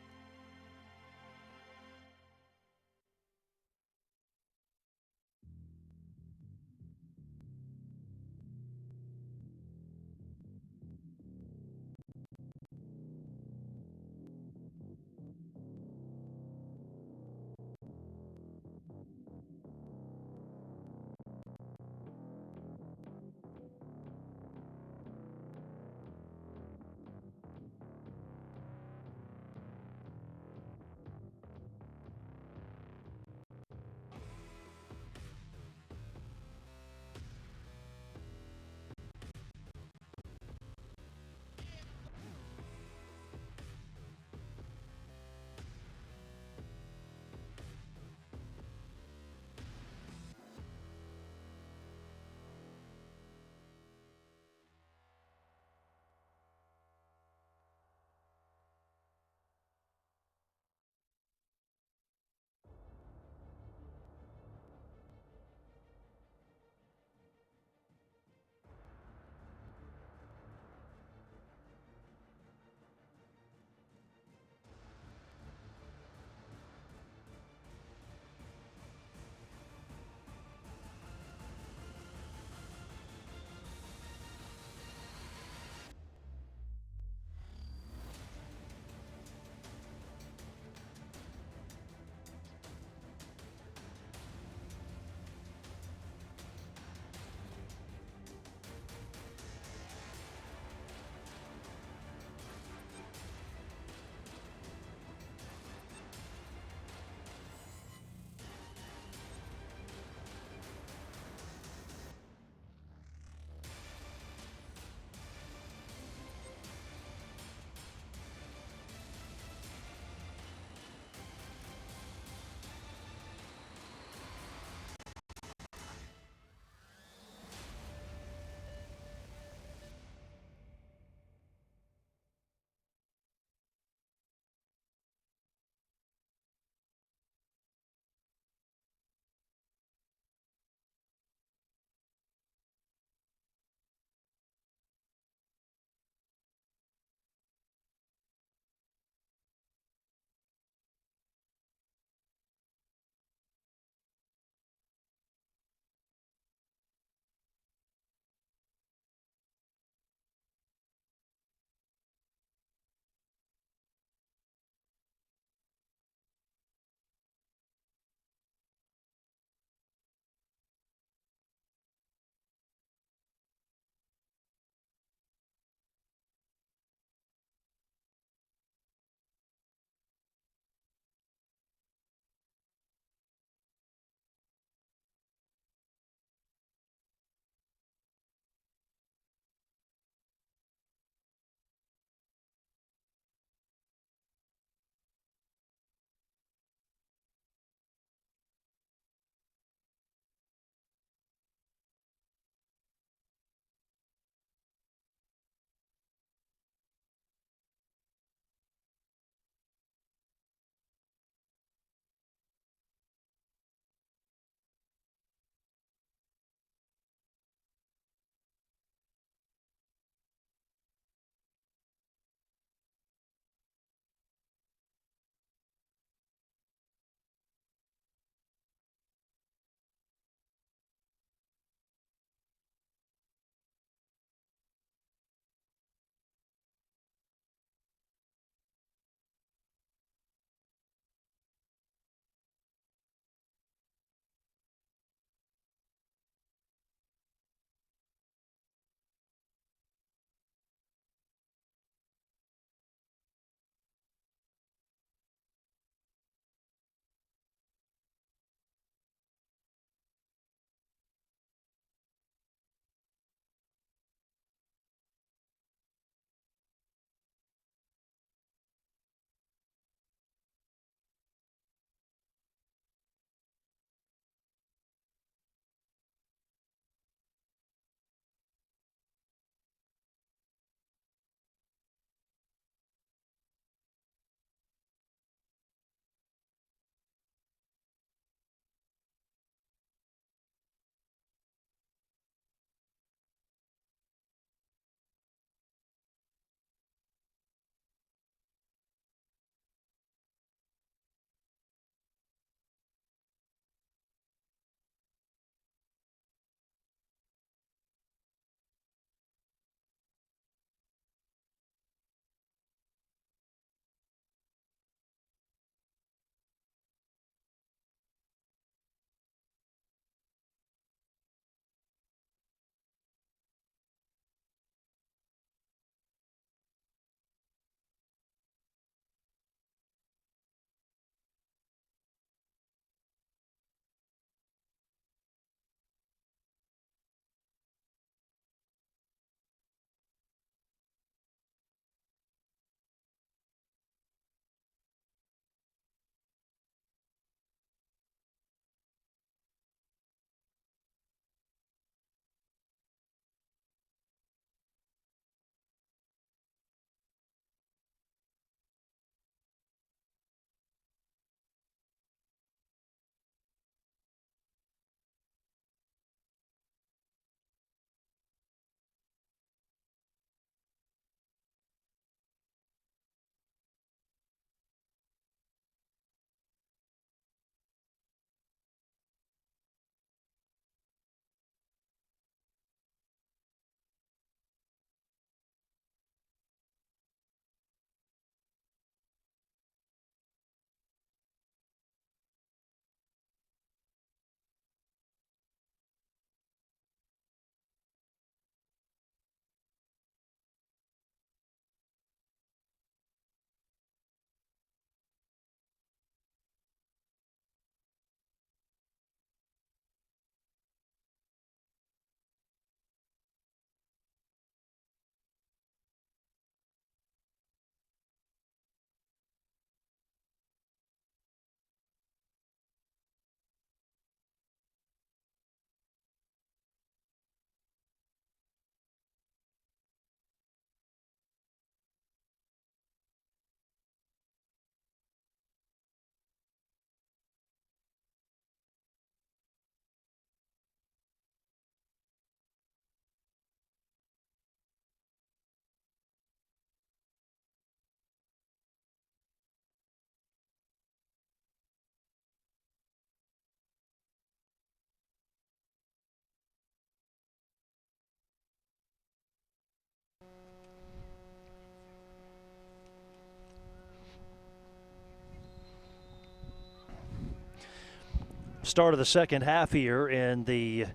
Start of the second half here in the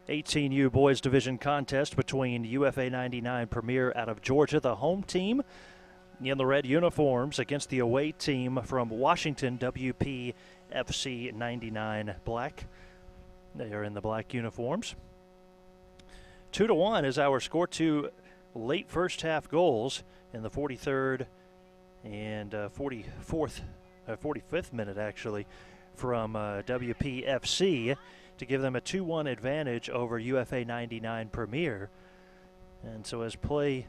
18U Boys Division contest between UFA 99 Premier out of Georgia, the home team in the red uniforms, against the away team from Washington, WPFC 99 Black. They are in the black uniforms. 2-1 is our score. Two late first half goals in the 43rd and 45th minute, actually, from WPFC to give them a 2-1 advantage over UFA 99 Premier. And so as play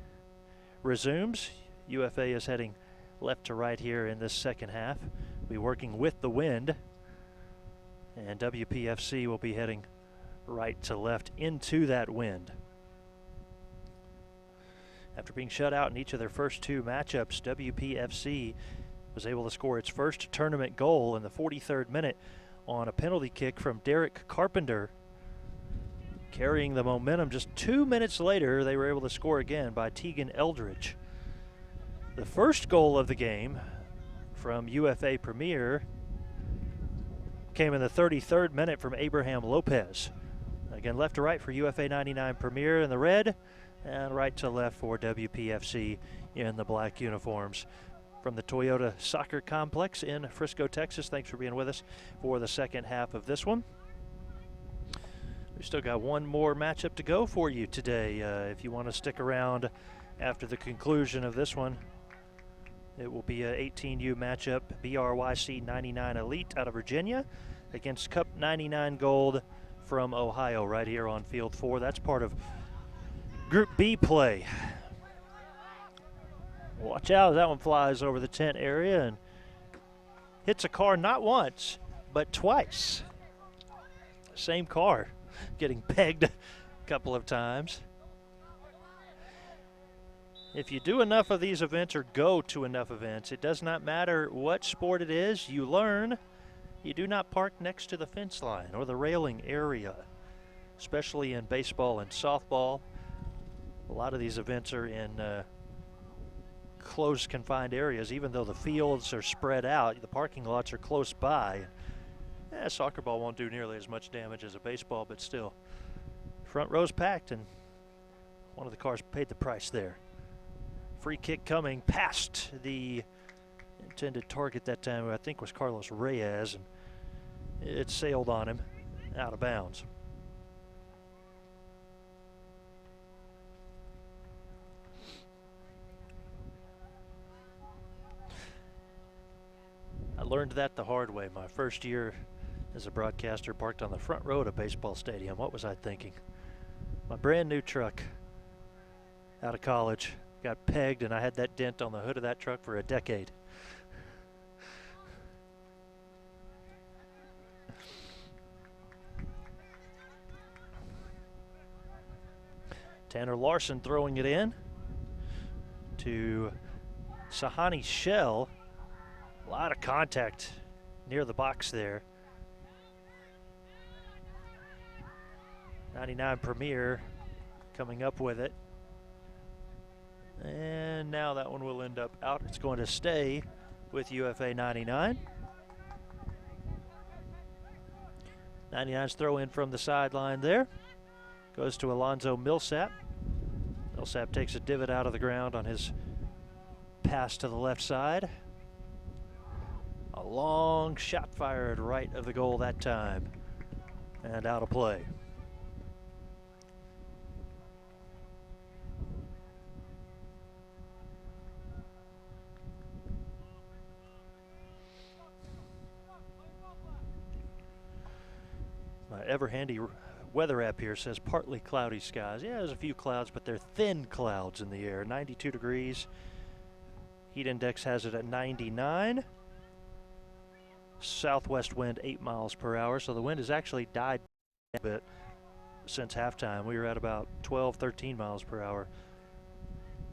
resumes, UFA is heading left to right here in this second half. We'll be working with the wind, and WPFC will be heading right to left into that wind. After being shut out in each of their first two matchups, WPFC was able to score its first tournament goal in the 43rd minute on a penalty kick from Derek Carpenter. Carrying the momentum, just 2 minutes later, they were able to score again by Tegan Eldridge. The first goal of the game from UFA Premier came in the 33rd minute from Abraham Lopez. Again, left to right for UFA 99 Premier in the red, and right to left for WPFC in the black uniforms. From the Toyota Soccer Complex in Frisco, Texas, thanks for being with us for the second half of this one. We've still got one more matchup to go for you today. If you want to stick around after the conclusion of this one, it will be a 18U matchup, BRYC 99 Elite out of Virginia against Cup 99 Gold from Ohio, right here on Field 4. That's part of Group B play. Watch out as that one flies over the tent area and hits a car not once, but twice. Same car getting pegged a couple of times. If you do enough of these events or go to enough events, it does not matter what sport it is, you learn you do not park next to the fence line or the railing area, especially in baseball and softball. A lot of these events are in closed, confined areas. Even though the fields are spread out, the parking lots are close by. Soccer ball won't do nearly as much damage as a baseball, but still. Front row's packed, and one of the cars paid the price there. Free kick coming past the intended target that time, who I think was Carlos Reyes, and it sailed on him out of bounds. I learned that the hard way. My first year as a broadcaster, parked on the front row at a baseball stadium. What was I thinking? My brand new truck out of college got pegged, and I had that dent on the hood of that truck for a decade. Tanner Larson throwing it in to Sahani Shell. A lot of contact near the box there. 99 Premier coming up with it. And now that one will end up out. It's going to stay with UFA 99. 99's throw in from the sideline there. Goes to Alonzo Millsap. Millsap takes a divot out of the ground on his pass to the left side. A long shot fired right of the goal that time. And out of play. My ever-handy weather app here says partly cloudy skies. Yeah, there's a few clouds, but they're thin clouds in the air. 92 degrees. Heat index has it at 99. Southwest wind 8 miles per hour, so the wind has actually died a bit since halftime. We were at about 12, 13 miles per hour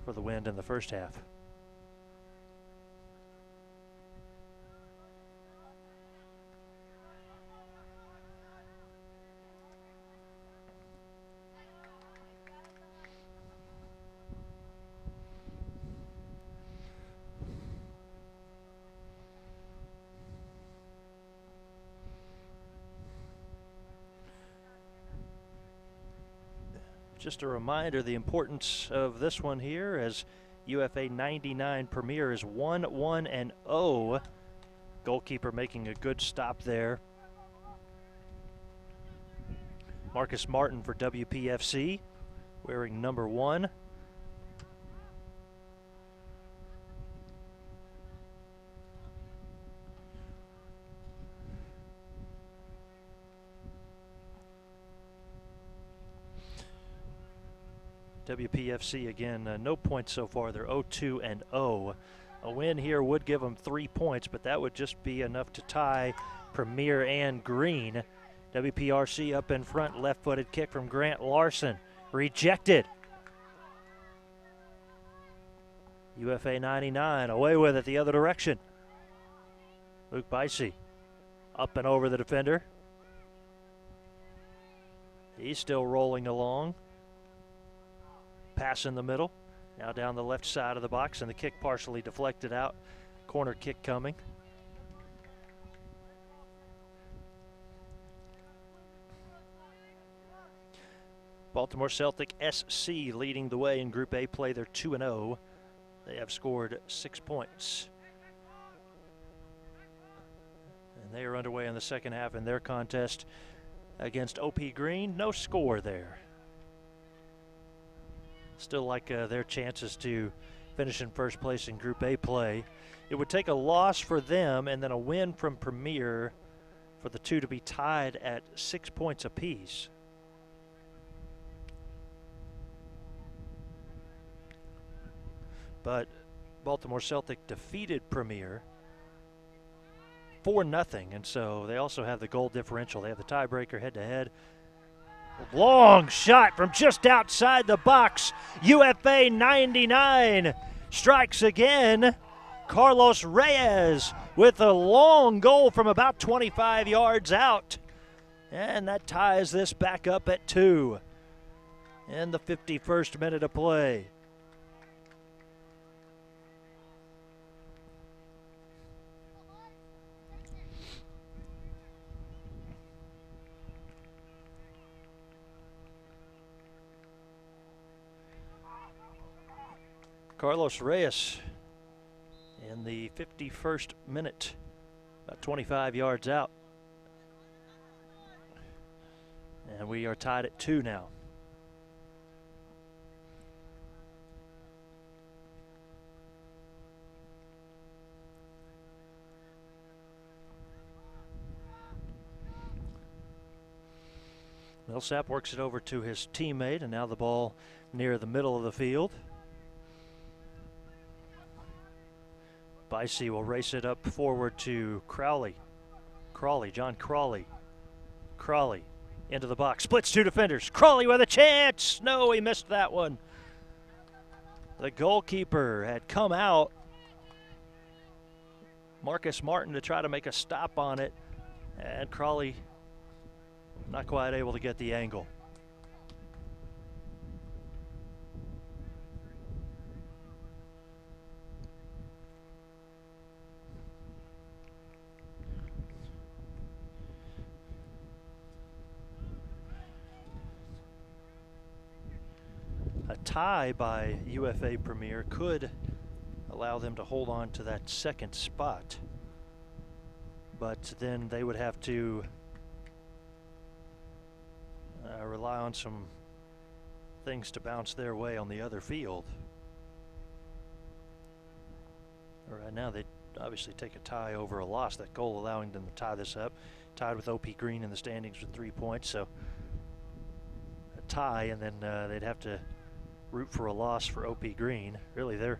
for the wind in the first half. Just a reminder, the importance of this one here, as UFA 99 Premier is 1-1-0. Goalkeeper making a good stop there. Marcus Martin for WPFC, wearing number 1. WPFC again, no points so far. They're 0-2-0. A win here would give them 3 points, but that would just be enough to tie Premier and Green. WPRC up in front, left-footed kick from Grant Larson, rejected. UFA 99 away with it the other direction. Luke Bicey up and over the defender. He's still rolling along. Pass in the middle, now down the left side of the box, and the kick partially deflected out. Corner kick coming. Baltimore Celtic SC leading the way in Group A play. They're 2-0. They have scored 6 points. And they are underway in the second half in their contest against OP Green. No score there. Still like their chances to finish in first place in Group A play. It would take a loss for them and then a win from Premier for the two to be tied at 6 points apiece. But Baltimore Celtic defeated Premier 4-0, and so they also have the goal differential. They have the tiebreaker head-to-head. Long shot from just outside the box. UFA 99 strikes again. Carlos Reyes with a long goal from about 25 yards out. And that ties this back up at 2 in the 51st minute of play. Carlos Reyes in the 51st minute, about 25 yards out. And we are tied at 2 now. Millsap works it over to his teammate, and now the ball near the middle of the field. Bicey will race it up forward to John Crawley into the box, splits 2 defenders. Crawley with a chance. No, he missed that one. The goalkeeper had come out. Marcus Martin to try to make a stop on it, and Crawley not quite able to get the angle. A tie by UFA Premier could allow them to hold on to that second spot, but then they would have to rely on some things to bounce their way on the other field. Right now they obviously take a tie over a loss, that goal allowing them to tie this up, tied with OP Green in the standings with 3 points. So a tie, and then they'd have to root for a loss for OP Green. Really, they're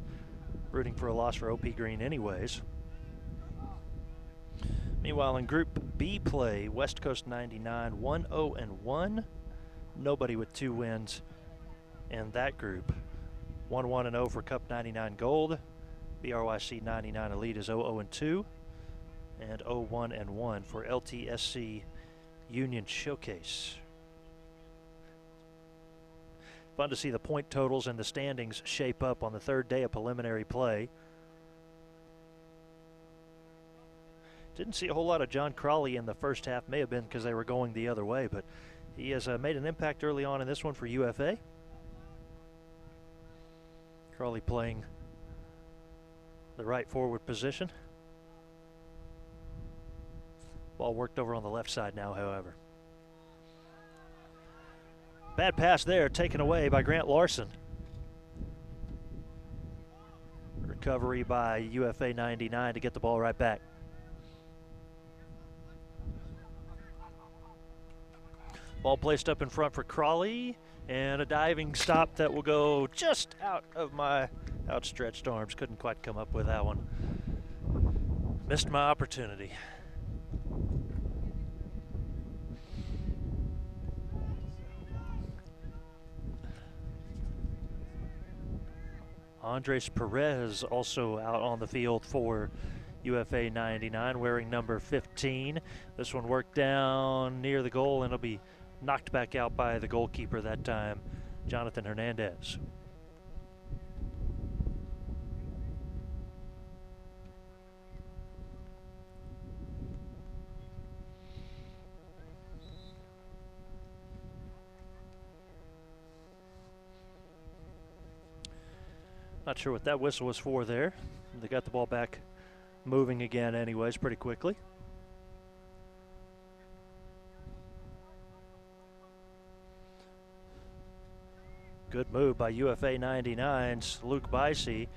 rooting for a loss for OP Green anyways. Meanwhile, in Group B play, West Coast 99 1-0-1. Nobody with 2 wins in that group. 1-1-0 for Cup 99 Gold. BRYC 99 Elite is 0-0-2. And 0-1-1 for LTSC Union Showcase. Fun to see the point totals and the standings shape up on the third day of preliminary play. Didn't see a whole lot of John Crawley in the first half. May have been because they were going the other way, but He has made an impact early on in this one for UFA. Crawley playing the right forward position. Ball worked over on the left side now, however. Bad pass there, taken away by Grant Larson. Recovery by UFA 99 to get the ball right back. Ball placed up in front for Crawley, and a diving stop that will go just out of my outstretched arms. Couldn't quite come up with that one. Missed my opportunity. Andres Perez also out on the field for UFA 99, wearing number 15. This one worked down near the goal, and it'll be knocked back out by the goalkeeper that time, Jonathan Hernandez. Not sure what that whistle was for there. They got the ball back moving again anyways pretty quickly. Good move by UFA 99's Luke Bicey.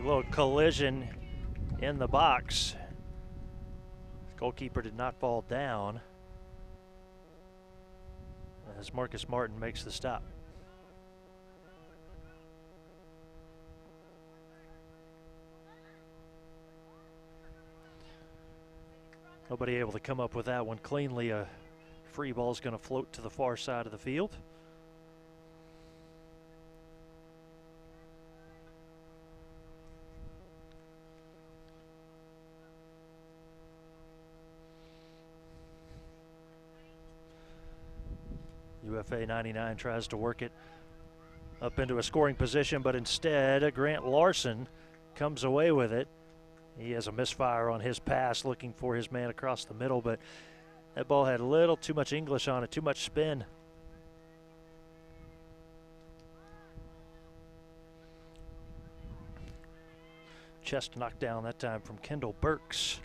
A little collision in the box. Goalkeeper did not fall down as Marcus Martin makes the stop. Nobody able to come up with that one cleanly. A free ball is going to float to the far side of the field. UFA 99 tries to work it up into a scoring position, but instead Grant Larson comes away with it. He has a misfire on his pass, looking for his man across the middle, but that ball had a little too much English on it, too much spin. Chest knocked down that time from Kendall Burks.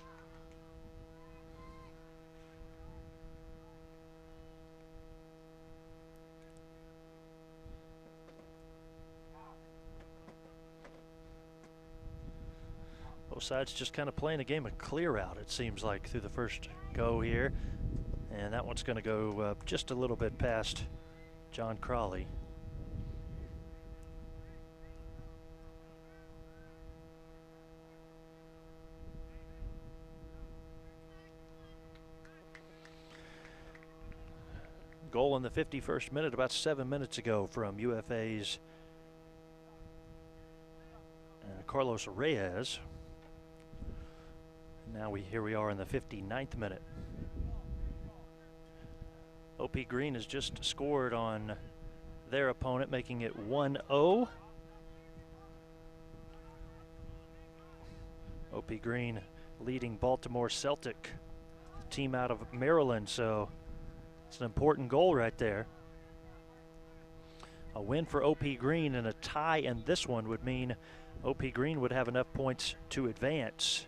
Both sides just kind of playing a game of clear out, it seems like, through the first go here. And that one's going to go just a little bit past John Crawley. Goal in the 51st minute, about 7 minutes ago, from UFA's Carlos Reyes. Now here we are in the 59th minute. OP Green has just scored on their opponent, making it 1-0. OP Green leading Baltimore Celtic, team out of Maryland, so it's an important goal right there. A win for OP Green and a tie in this one would mean OP Green would have enough points to advance.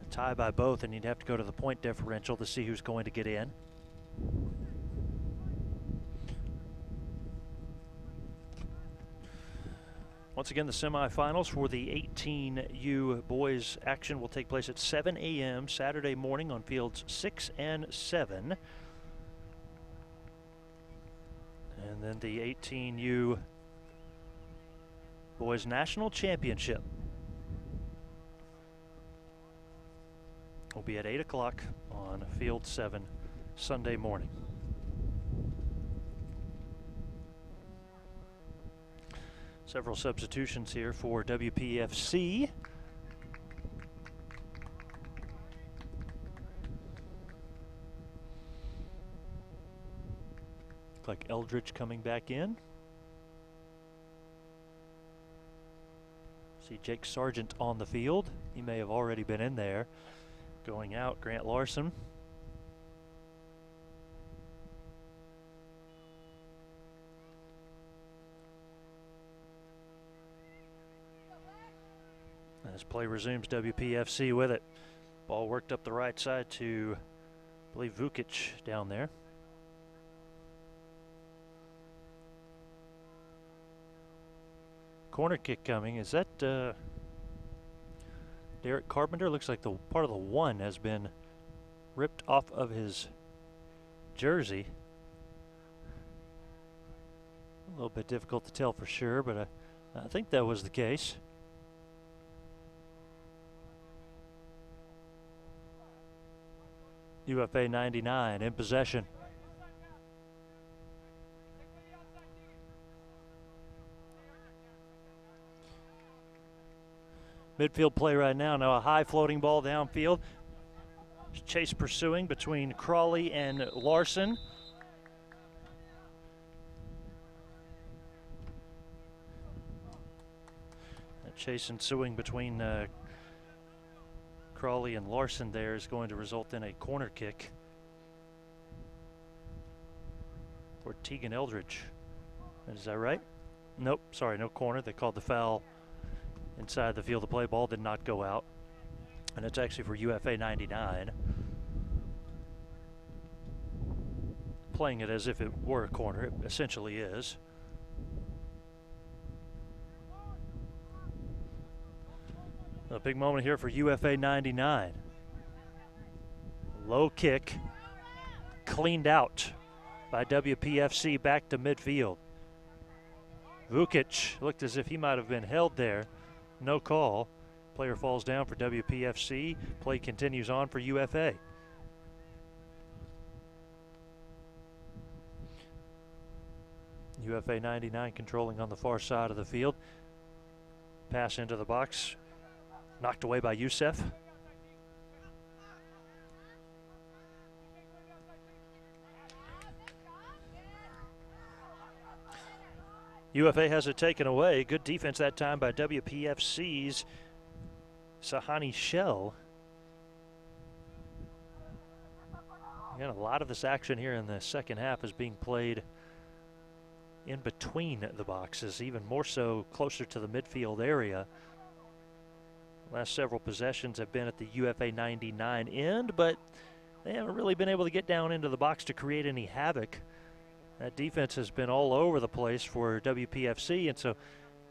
A tie by both, and you'd have to go to the point differential to see who's going to get in. Once again, the semifinals for the 18U boys action will take place at 7 a.m. Saturday morning on fields 6 and 7. And then the 18U boys national championship will be at 8 o'clock on field 7 Sunday morning. Several substitutions here for WPFC. Looks like Eldridge coming back in. See Jake Sargent on the field. He may have already been in there. Going out, Grant Larson. As play resumes, WPFC with it. Ball worked up the right side to, I believe, Vukic down there. Corner kick coming. Is that Derek Carpenter? Looks like the part of the one has been ripped off of his jersey. A little bit difficult to tell for sure, but I think that was the case. UFA 99 in possession. Midfield play right now. Now a high floating ball downfield. Chase pursuing between Crawley and Larson. Chase ensuing between Crawley and Larson there is going to result in a corner kick for Tegan Eldridge. Is that right? Nope, sorry, no corner. They called the foul inside the field of play. Ball did not go out. And it's actually for UFA 99. Playing it as if it were a corner. It essentially is. A big moment here for UFA 99. Low kick, cleaned out by WPFC back to midfield. Vukic looked as if he might have been held there. No call. Player falls down for WPFC. Play continues on for UFA. UFA 99 controlling on the far side of the field. Pass into the box. Knocked away by Youssef. UFA has it taken away. Good defense that time by WPFC's Sahani Shell. Again, a lot of this action here in the second half is being played in between the boxes, even more so closer to the midfield area. Last several possessions have been at the UFA 99 end, but they haven't really been able to get down into the box to create any havoc. That defense has been all over the place for WPFC, and so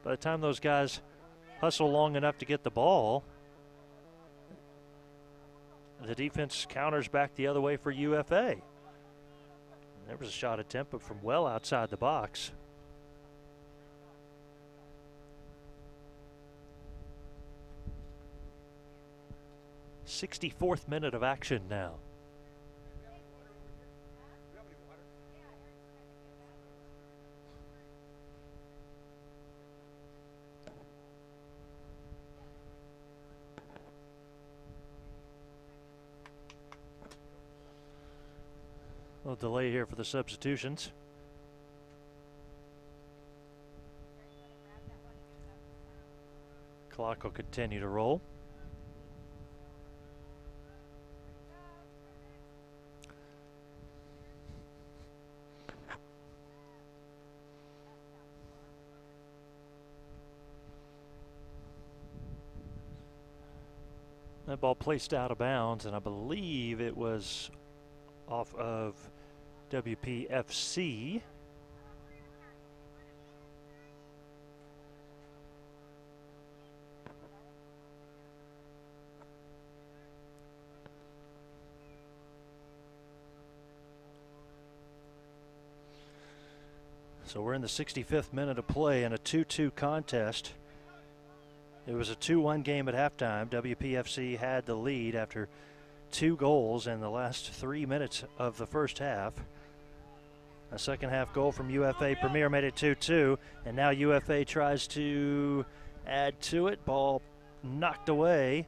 by the time those guys hustle long enough to get the ball, the defense counters back the other way for UFA. There was a shot attempt, but from well outside the box. 64th minute of action now. A little delay here for the substitutions. Clock will continue to roll. That ball placed out of bounds, and I believe it was off of WPFC. So we're in the 65th minute of play in a 2-2 contest. It was a 2-1 game at halftime. WPFC had the lead after 2 goals in the last 3 minutes of the first half. A second half goal from UFA Premier made it 2-2, and now UFA tries to add to it. Ball knocked away.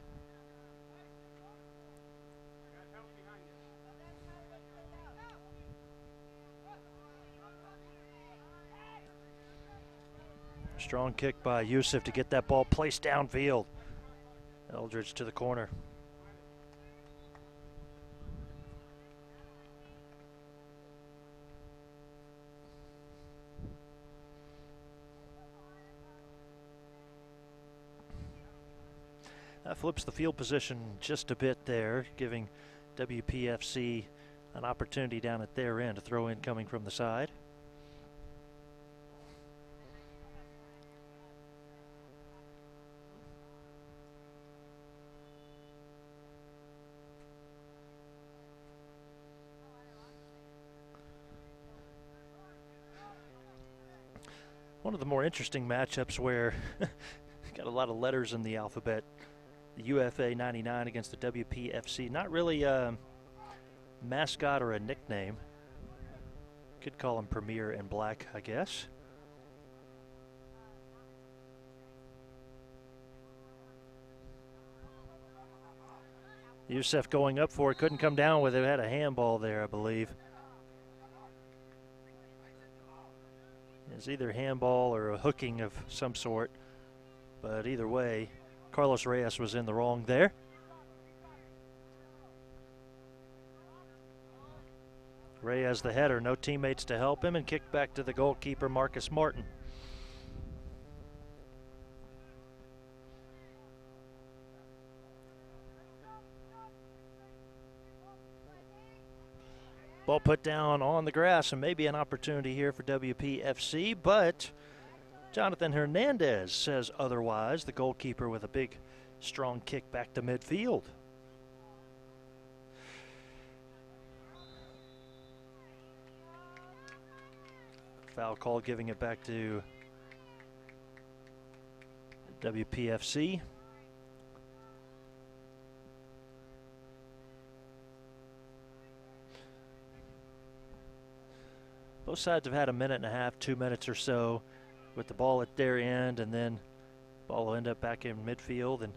Strong kick by USYS to get that ball placed downfield. Eldridge to the corner. That flips the field position just a bit there, giving WPFC an opportunity down at their end to throw in coming from the side. One of the more interesting matchups where got a lot of letters in the alphabet. The UFA 99 against the WPFC. Not really a mascot or a nickname. Could call him Premier and Black, I guess. USYS going up for it. Couldn't come down with it. Had a handball there, I believe. It's either handball or a hooking of some sort. But either way, Carlos Reyes was in the wrong there. Reyes the header, no teammates to help him, and kicked back to the goalkeeper, Marcus Martin. Ball put down on the grass, and maybe an opportunity here for WPFC, but Jonathan Hernandez says otherwise. The goalkeeper with a big, strong kick back to midfield. Foul call, giving it back to WPFC. Both sides have had a minute and a half, 2 minutes or so with the ball at their end, and then the ball will end up back in midfield, and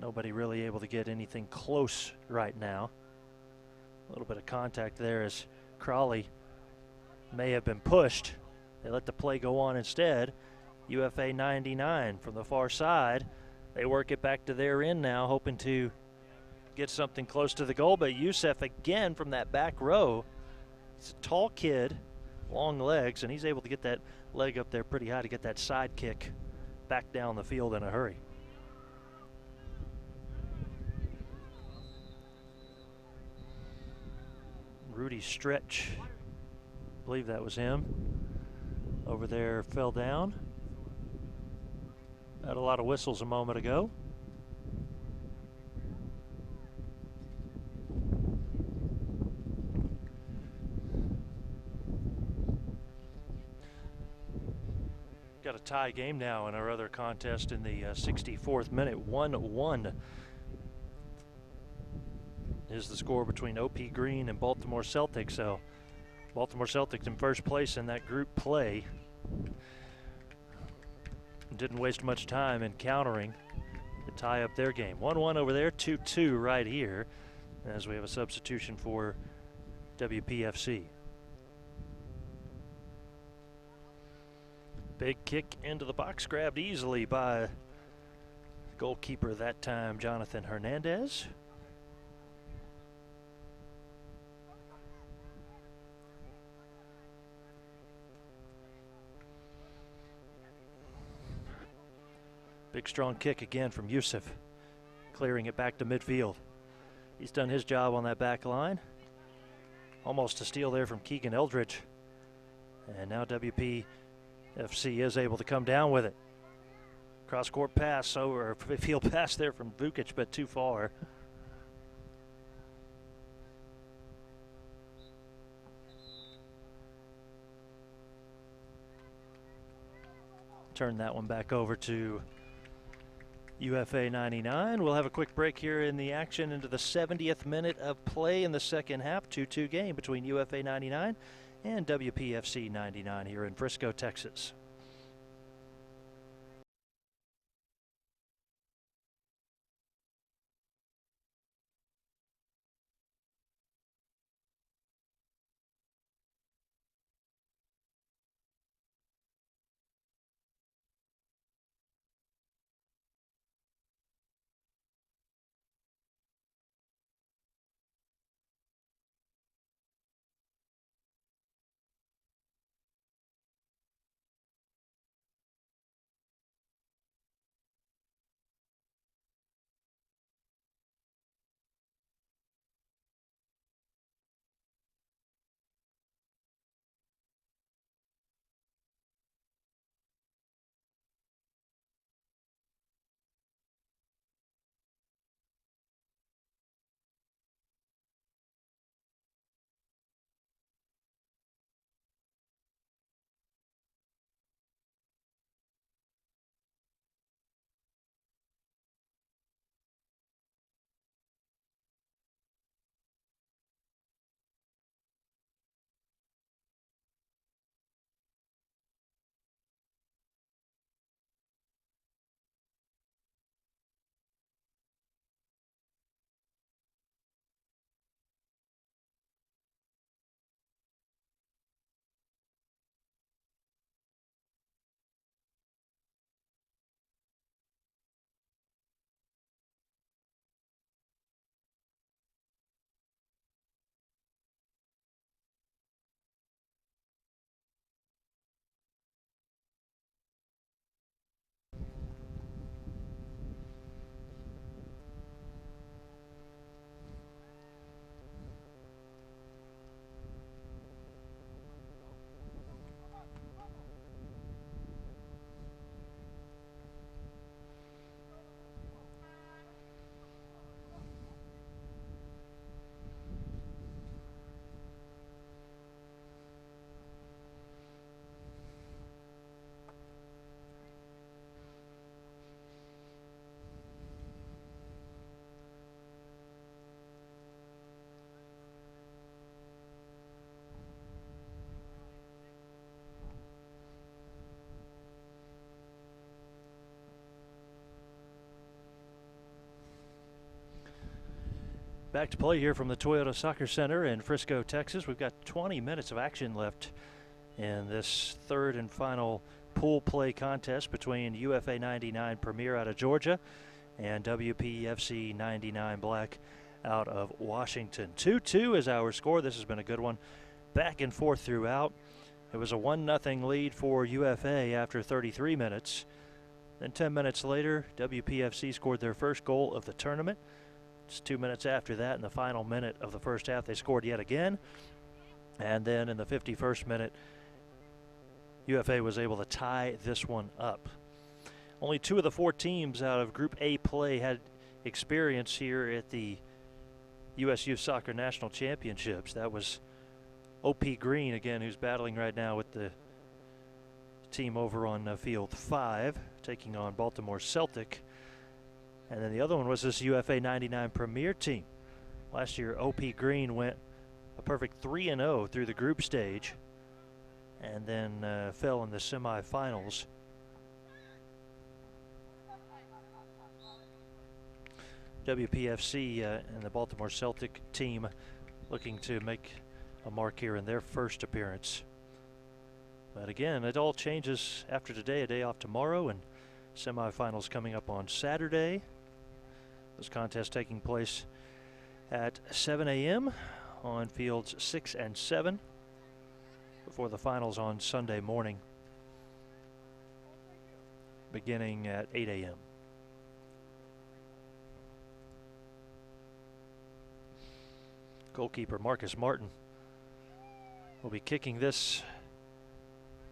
nobody really able to get anything close right now. A little bit of contact there as Crawley may have been pushed. They let the play go on instead. UFA 99 from the far side. They work it back to their end now, hoping to get something close to the goal, but USYS again from that back row. He's a tall kid, long legs, and he's able to get that leg up there pretty high to get that side kick back down the field in a hurry. Rudy Stretch, I believe that was him, over there fell down. Had a lot of whistles a moment ago. Got a tie game now in our other contest in the 64th minute. 1-1 is the score between OP Green and Baltimore Celtics. So Baltimore Celtics in first place in that group play. Didn't waste much time in countering to tie up their game. 1-1 over there, 2-2 right here, as we have a substitution for WPFC. Big kick into the box, grabbed easily by goalkeeper that time, Jonathan Hernandez. Big strong kick again from USYS, clearing it back to midfield. He's done his job on that back line. Almost a steal there from Keegan Eldridge. And now WPFC is able to come down with it. Cross-court pass over, field pass there from Vukic, but too far. Turn that one back over to UFA 99. We'll have a quick break here in the action into the 70th minute of play in the second half. 2-2 game between UFA 99 and WPFC 99 here in Frisco, Texas. Back to play here from the Toyota Soccer Center in Frisco, Texas. We've got 20 minutes of action left in this third and final pool play contest between UFA 99 Premier out of Georgia and WPFC 99 Black out of Washington. 2-2 is our score. This has been a good one. Back and forth throughout. It was a 1-0 lead for UFA after 33 minutes. Then 10 minutes later, WPFC scored their first goal of the tournament. Just 2 minutes after that, in the final minute of the first half, they scored yet again. And then in the 51st minute, UFA was able to tie this one up. Only 2 of the 4 teams out of Group A play had experience here at the U.S. Youth Soccer National Championships. That was OP Green, again, who's battling right now with the team over on Field 5, taking on Baltimore Celtic. And then the other one was this UFA 99 Premier team. Last year, OP Green went a perfect 3-0 through the group stage and then fell in the semifinals. WPFC and the Baltimore Celtic team looking to make a mark here in their first appearance. But again, it all changes after today, a day off tomorrow, and semifinals coming up on Saturday. Those contests taking place at 7 a.m. on fields 6 and 7 before the finals on Sunday morning, beginning at 8 a.m. Goalkeeper Marcus Martin will be kicking this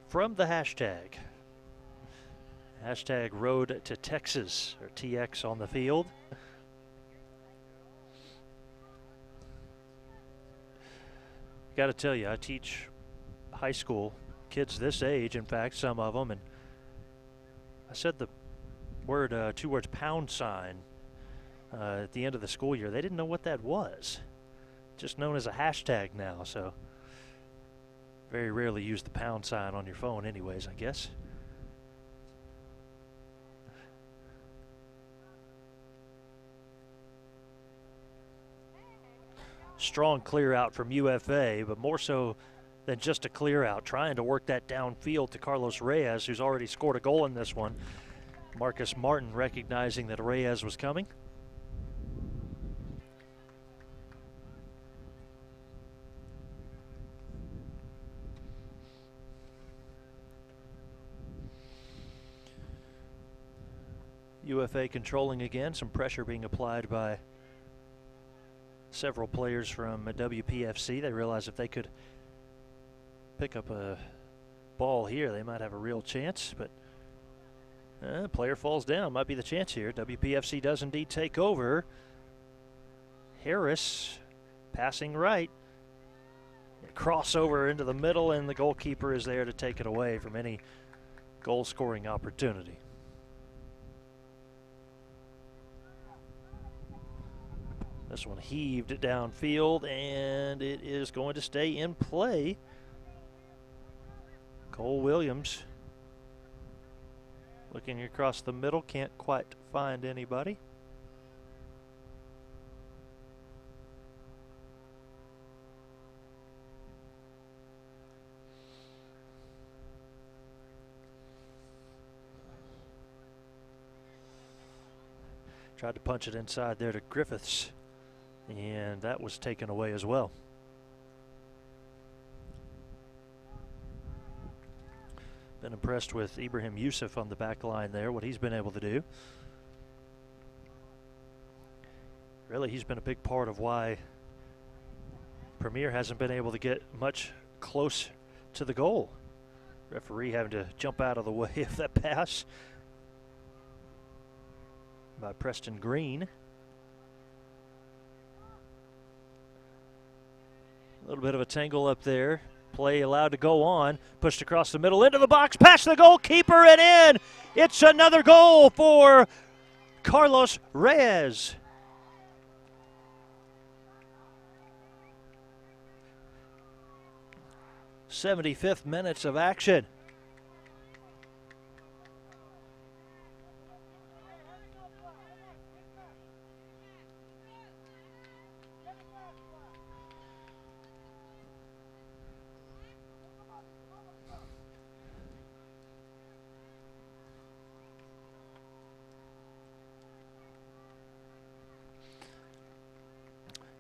from the hashtag. Hashtag Road to Texas, or TX on the field. Got to tell you, I teach high school kids this age, in fact, some of them, and I said the word, 2 words, pound sign, at the end of the school year. They didn't know what that was. Just known as a hashtag now, so very rarely use the pound sign on your phone anyways, I guess. Strong clear out from UFA, but more so than just a clear out, trying to work that downfield to Carlos Reyes, who's already scored a goal in this one. Marcus Martin recognizing that Reyes was coming. UFA controlling again, some pressure being applied by several players from WPFC. They realized if they could pick up a ball here, they might have a real chance, but player falls down. Might be the chance here. WPFC does indeed take over. Harris passing right. Crossover into the middle, and the goalkeeper is there to take it away from any goal-scoring opportunity. This one heaved downfield, and it is going to stay in play. Cole Williams looking across the middle, can't quite find anybody. Tried to punch it inside there to Griffiths, and that was taken away as well. Been impressed with Ibrahim Yusuf on the back line there, what he's been able to do. Really, he's been a big part of why Premier hasn't been able to get much close to the goal. Referee having to jump out of the way of that pass by Preston Green. A little bit of a tangle up there. Play allowed to go on. Pushed across the middle into the box. Past the goalkeeper and in. It's another goal for Carlos Reyes. '75th minutes of action.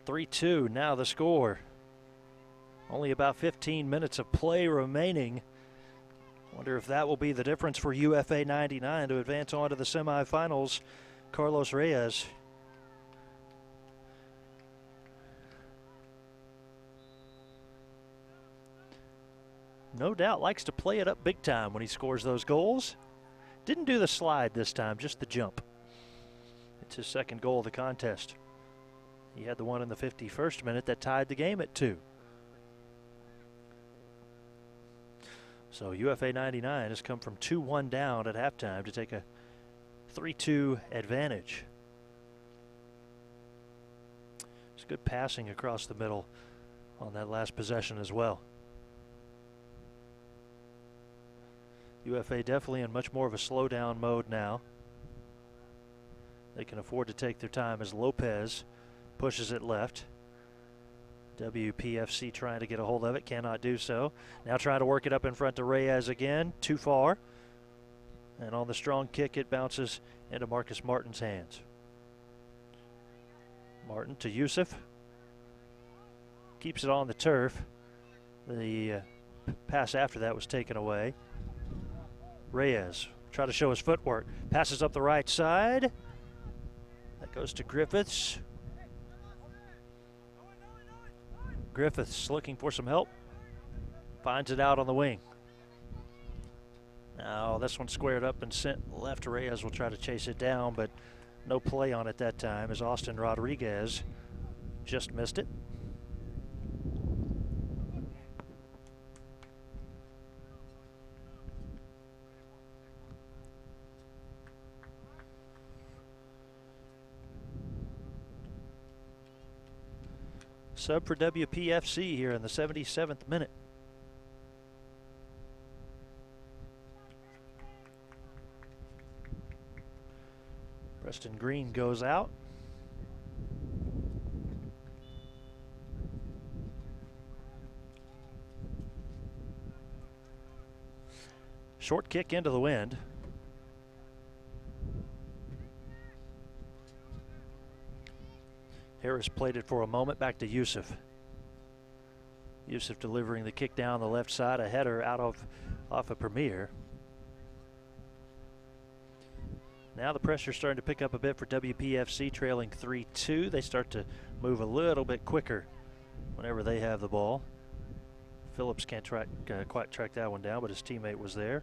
3-2 now the score. Only about 15 minutes of play remaining. Wonder if that will be the difference for UFA 99 to advance on to the semifinals. Carlos Reyes. No doubt likes to play it up big time when he scores those goals. Didn't do the slide this time, just the jump. It's his second goal of the contest. He had the one in the 51st minute that tied the game at 2. So UFA 99 has come from 2-1 down at halftime to take a 3-2 advantage. It's good passing across the middle on that last possession as well. UFA definitely in much more of a slowdown mode now. They can afford to take their time as Lopez pushes it left. WPFC trying to get a hold of it, cannot do so. Now trying to work it up in front to Reyes again, too far. And on the strong kick, it bounces into Marcus Martin's hands. Martin to Yusuf. Keeps it on the turf. The pass after that was taken away. Reyes try to show his footwork. Passes up the right side. That goes to Griffiths. Griffiths looking for some help. Finds it out on the wing. Now this one squared up and sent left. Reyes will try to chase it down, but no play on it that time as Austin Rodriguez just missed it. Sub for WPFC here in the 77th minute. Preston Green goes out. Short kick into the wind. Harris played it for a moment, back to Yusuf. Yusuf delivering the kick down the left side, a header out off of Premier. Now the pressure's starting to pick up a bit for WPFC, trailing 3-2. They start to move a little bit quicker whenever they have the ball. Phillips can't quite track that one down, but his teammate was there.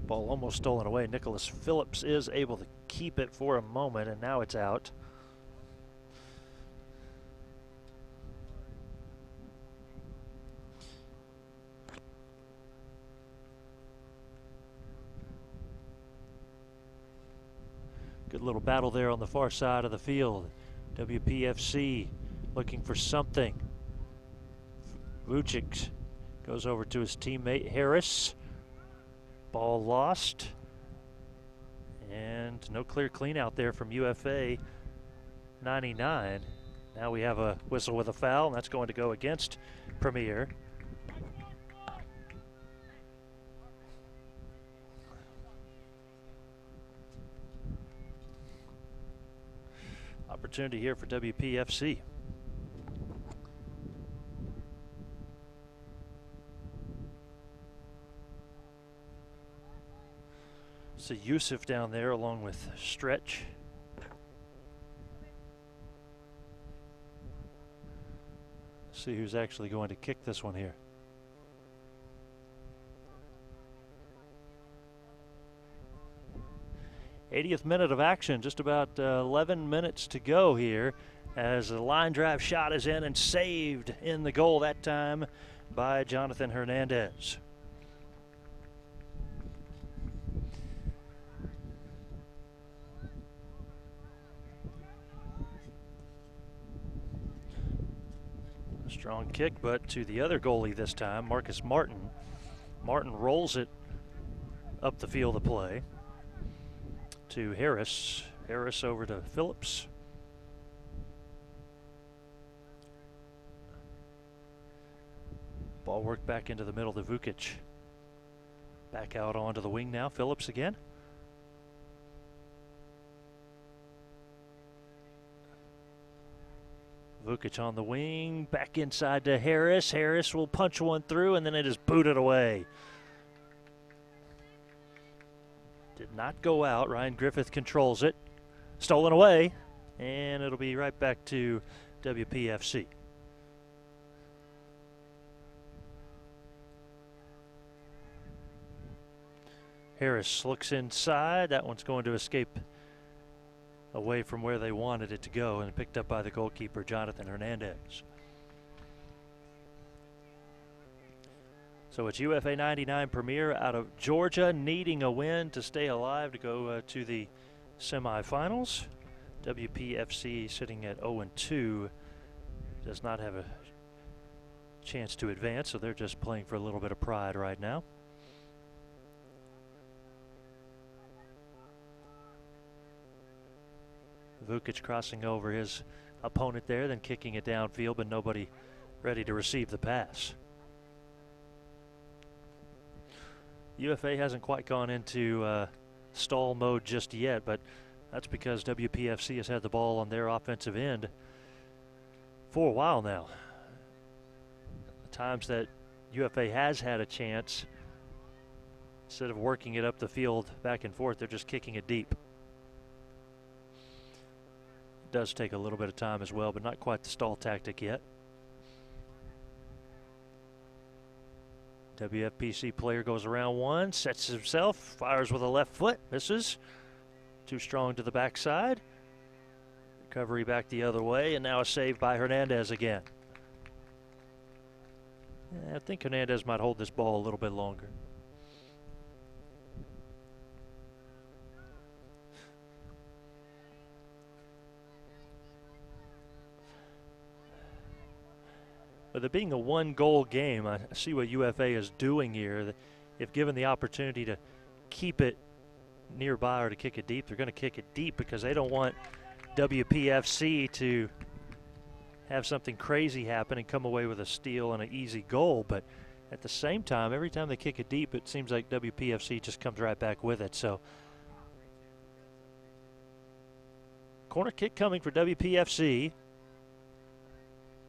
Ball almost stolen away. Nicholas Phillips is able to keep it for a moment, and now it's out. Good little battle there on the far side of the field. WPFC looking for something. Vucic goes over to his teammate Harris. Ball lost. And no clear clean out there from UFA 99. Now we have a whistle with a foul, and that's going to go against Premier. Opportunity here for WPFC. So Yusuf down there along with Stretch. See who's actually going to kick this one here. '80th minute of action, just about 11 minutes to go here as the line drive shot is in and saved in the goal that time by Jonathan Hernandez. Strong kick, but to the other goalie this time, Marcus Martin. Martin rolls it up the field of play to Harris. Harris over to Phillips. Ball worked back into the middle to Vucic. Back out onto the wing now, Phillips again. Vukic on the wing, back inside to Harris. Harris will punch one through, and then it is booted away. Did not go out. Ryan Griffith controls it. Stolen away, and it'll be right back to WPFC. Harris looks inside. That one's going to escape away from where they wanted it to go and picked up by the goalkeeper, Jonathan Hernandez. So it's UFA 99 Premier out of Georgia, needing a win to stay alive to go to the semifinals. WPFC sitting at 0-2 does not have a chance to advance, so they're just playing for a little bit of pride right now. Vukic crossing over his opponent there, then kicking it downfield, but nobody ready to receive the pass. UFA hasn't quite gone into stall mode just yet, but that's because WPFC has had the ball on their offensive end for a while now. The times that UFA has had a chance, instead of working it up the field back and forth, they're just kicking it deep. It does take a little bit of time as well, but not quite the stall tactic yet. WFPC player goes around one, sets himself, fires with a left foot, misses. Too strong to the backside. Recovery back the other way, and now a save by Hernandez again. I think Hernandez might hold this ball a little bit longer. With it being a one-goal game, I see what UFA is doing here. If given the opportunity to keep it nearby or to kick it deep, they're going to kick it deep because they don't want WPFC to have something crazy happen and come away with a steal and an easy goal. But at the same time, every time they kick it deep, it seems like WPFC just comes right back with it. So corner kick coming for WPFC.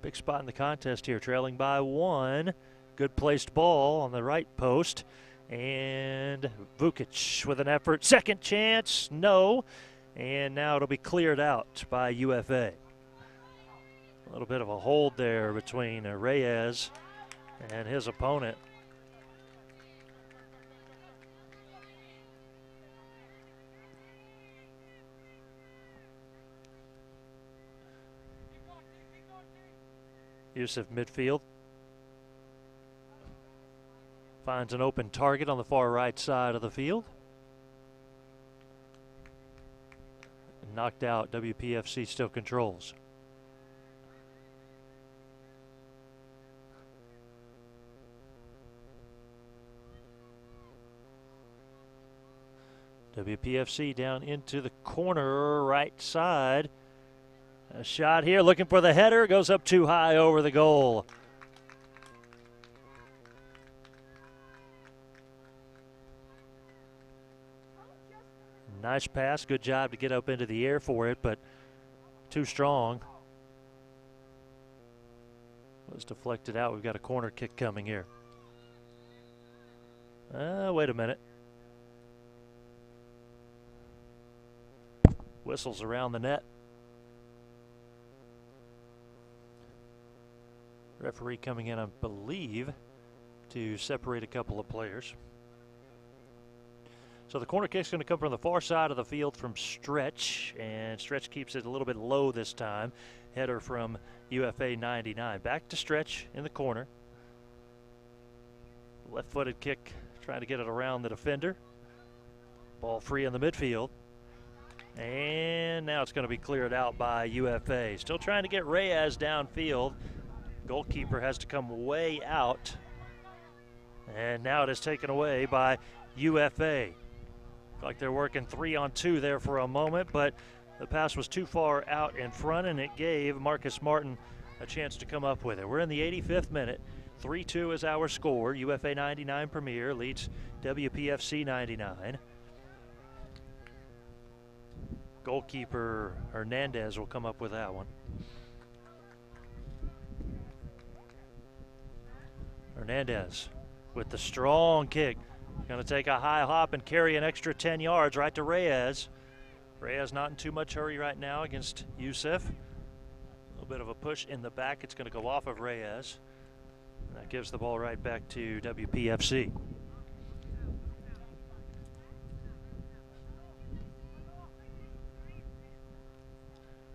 Big spot in the contest here, trailing by one. Good placed ball on the right post. And Vukic with an effort. Second chance, no. And now it'll be cleared out by UFA. A little bit of a hold there between Reyes and his opponent. Yusuf midfield. Finds an open target on the far right side of the field. Knocked out. WPFC still controls. WPFC down into the corner right side. A shot here, looking for the header, goes up too high over the goal. Nice pass, good job to get up into the air for it, but too strong. Was deflected out. We've got a corner kick coming here. Wait a minute. Whistles around the net. Referee coming in, I believe, to separate a couple of players. So the corner kick's going to come from the far side of the field from Stretch, and Stretch keeps it a little bit low this time. Header from UFA 99. Back to Stretch in the corner. Left-footed kick, trying to get it around the defender. Ball free in the midfield. And now it's going to be cleared out by UFA. Still trying to get Reyes downfield. Goalkeeper has to come way out. And now it is taken away by UFA. Like they're working 3-on-2 there for a moment, but the pass was too far out in front, and it gave Marcus Martin a chance to come up with it. We're in the 85th minute, 3-2 is our score. UFA 99 Premier leads WPFC 99. Goalkeeper Hernandez will come up with that one. Hernandez with the strong kick. Going to take a high hop and carry an extra 10 yards right to Reyes. Reyes not in too much hurry right now against Yusuf. A little bit of a push in the back. It's going to go off of Reyes. And that gives the ball right back to WPFC. A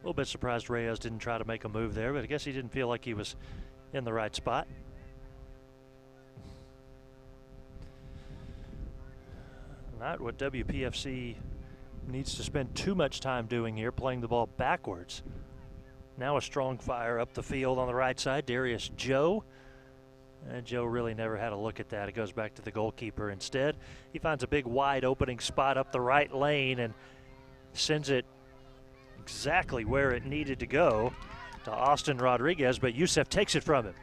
little bit surprised Reyes didn't try to make a move there, but I guess he didn't feel like he was in the right spot. Not what WPFC needs to spend too much time doing here, playing the ball backwards. Now a strong fire up the field on the right side, Darius Joe. And Joe really never had a look at that. It goes back to the goalkeeper instead. He finds a big wide opening spot up the right lane and sends it exactly where it needed to go to Austin Rodriguez, but Yusuf takes it from him.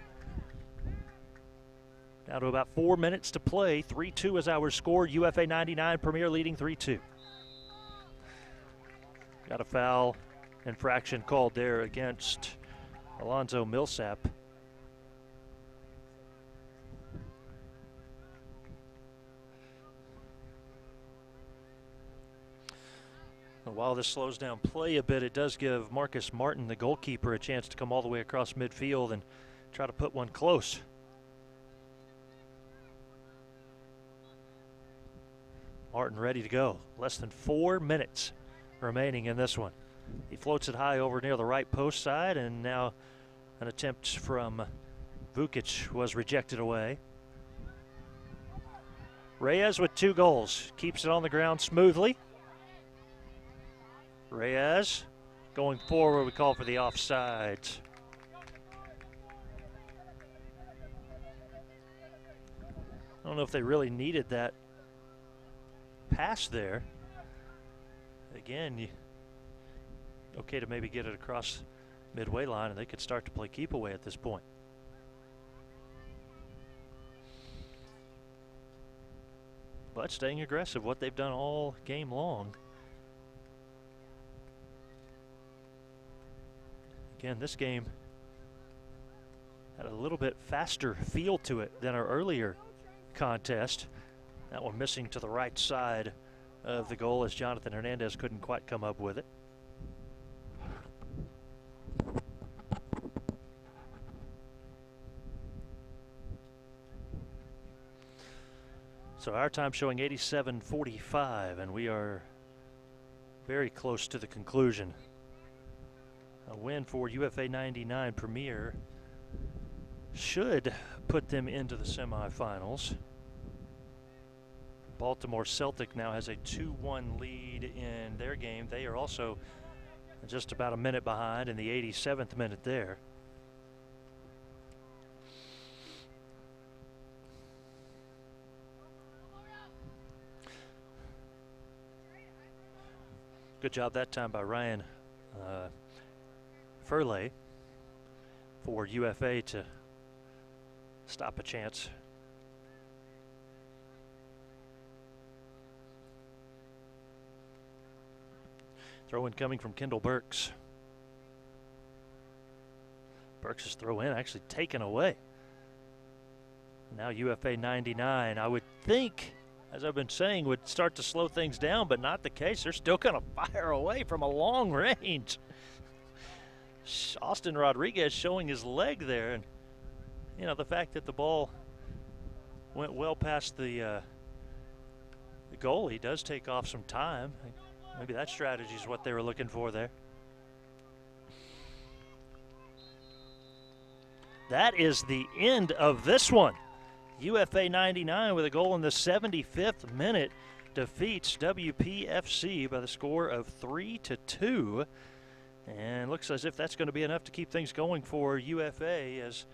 Down to about 4 minutes to play. 3-2 is our score. UFA 99 Premier leading 3-2. Got a foul infraction called there against Alonzo Millsap. And while this slows down play a bit, it does give Marcus Martin, the goalkeeper, a chance to come all the way across midfield and try to put one close. Martin ready to go. Less than 4 minutes remaining in this one. He floats it high over near the right post side, and now an attempt from Vukic was rejected away. Reyes with 2 goals. Keeps it on the ground smoothly. Reyes going forward. We call for the offsides. I don't know if they really needed that pass there. Again, okay to maybe get it across midway line, and they could start to play keep away at this point. But staying aggressive, what they've done all game long. Again, this game had a little bit faster feel to it than our earlier contest. That one missing to the right side of the goal as Jonathan Hernandez couldn't quite come up with it. So our time showing 87:45, and we are very close to the conclusion. A win for UFA 99 Premier should put them into the semifinals. Baltimore Celtic now has a 2-1 lead in their game. They are also just about a minute behind in the 87th minute there. Good job that time by Ryan Furley for UFA to stop a chance. Throw in coming from Kendall Burks. Burks' throw in actually taken away. Now UFA 99, I would think, as I've been saying, would start to slow things down, but not the case. They're still going to fire away from a long range. Austin Rodriguez showing his leg there, and you know, the fact that the ball went well past the goalie does take off some time. Maybe that strategy is what they were looking for there. That is the end of this one. UFA 99 with a goal in the 75th minute defeats WPFC by the score of 3-2. And looks as if that's going to be enough to keep things going for UFA, as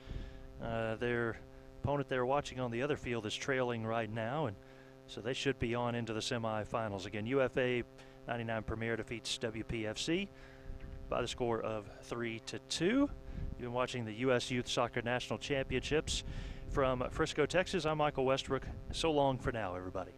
their opponent they're watching on the other field is trailing right now, and so they should be on into the semifinals. Again, UFA 99 Premier defeats WPFC by the score of 3-2. You've been watching the U.S. Youth Soccer National Championships From Frisco, Texas, I'm Michael Westbrook. So long for now, everybody.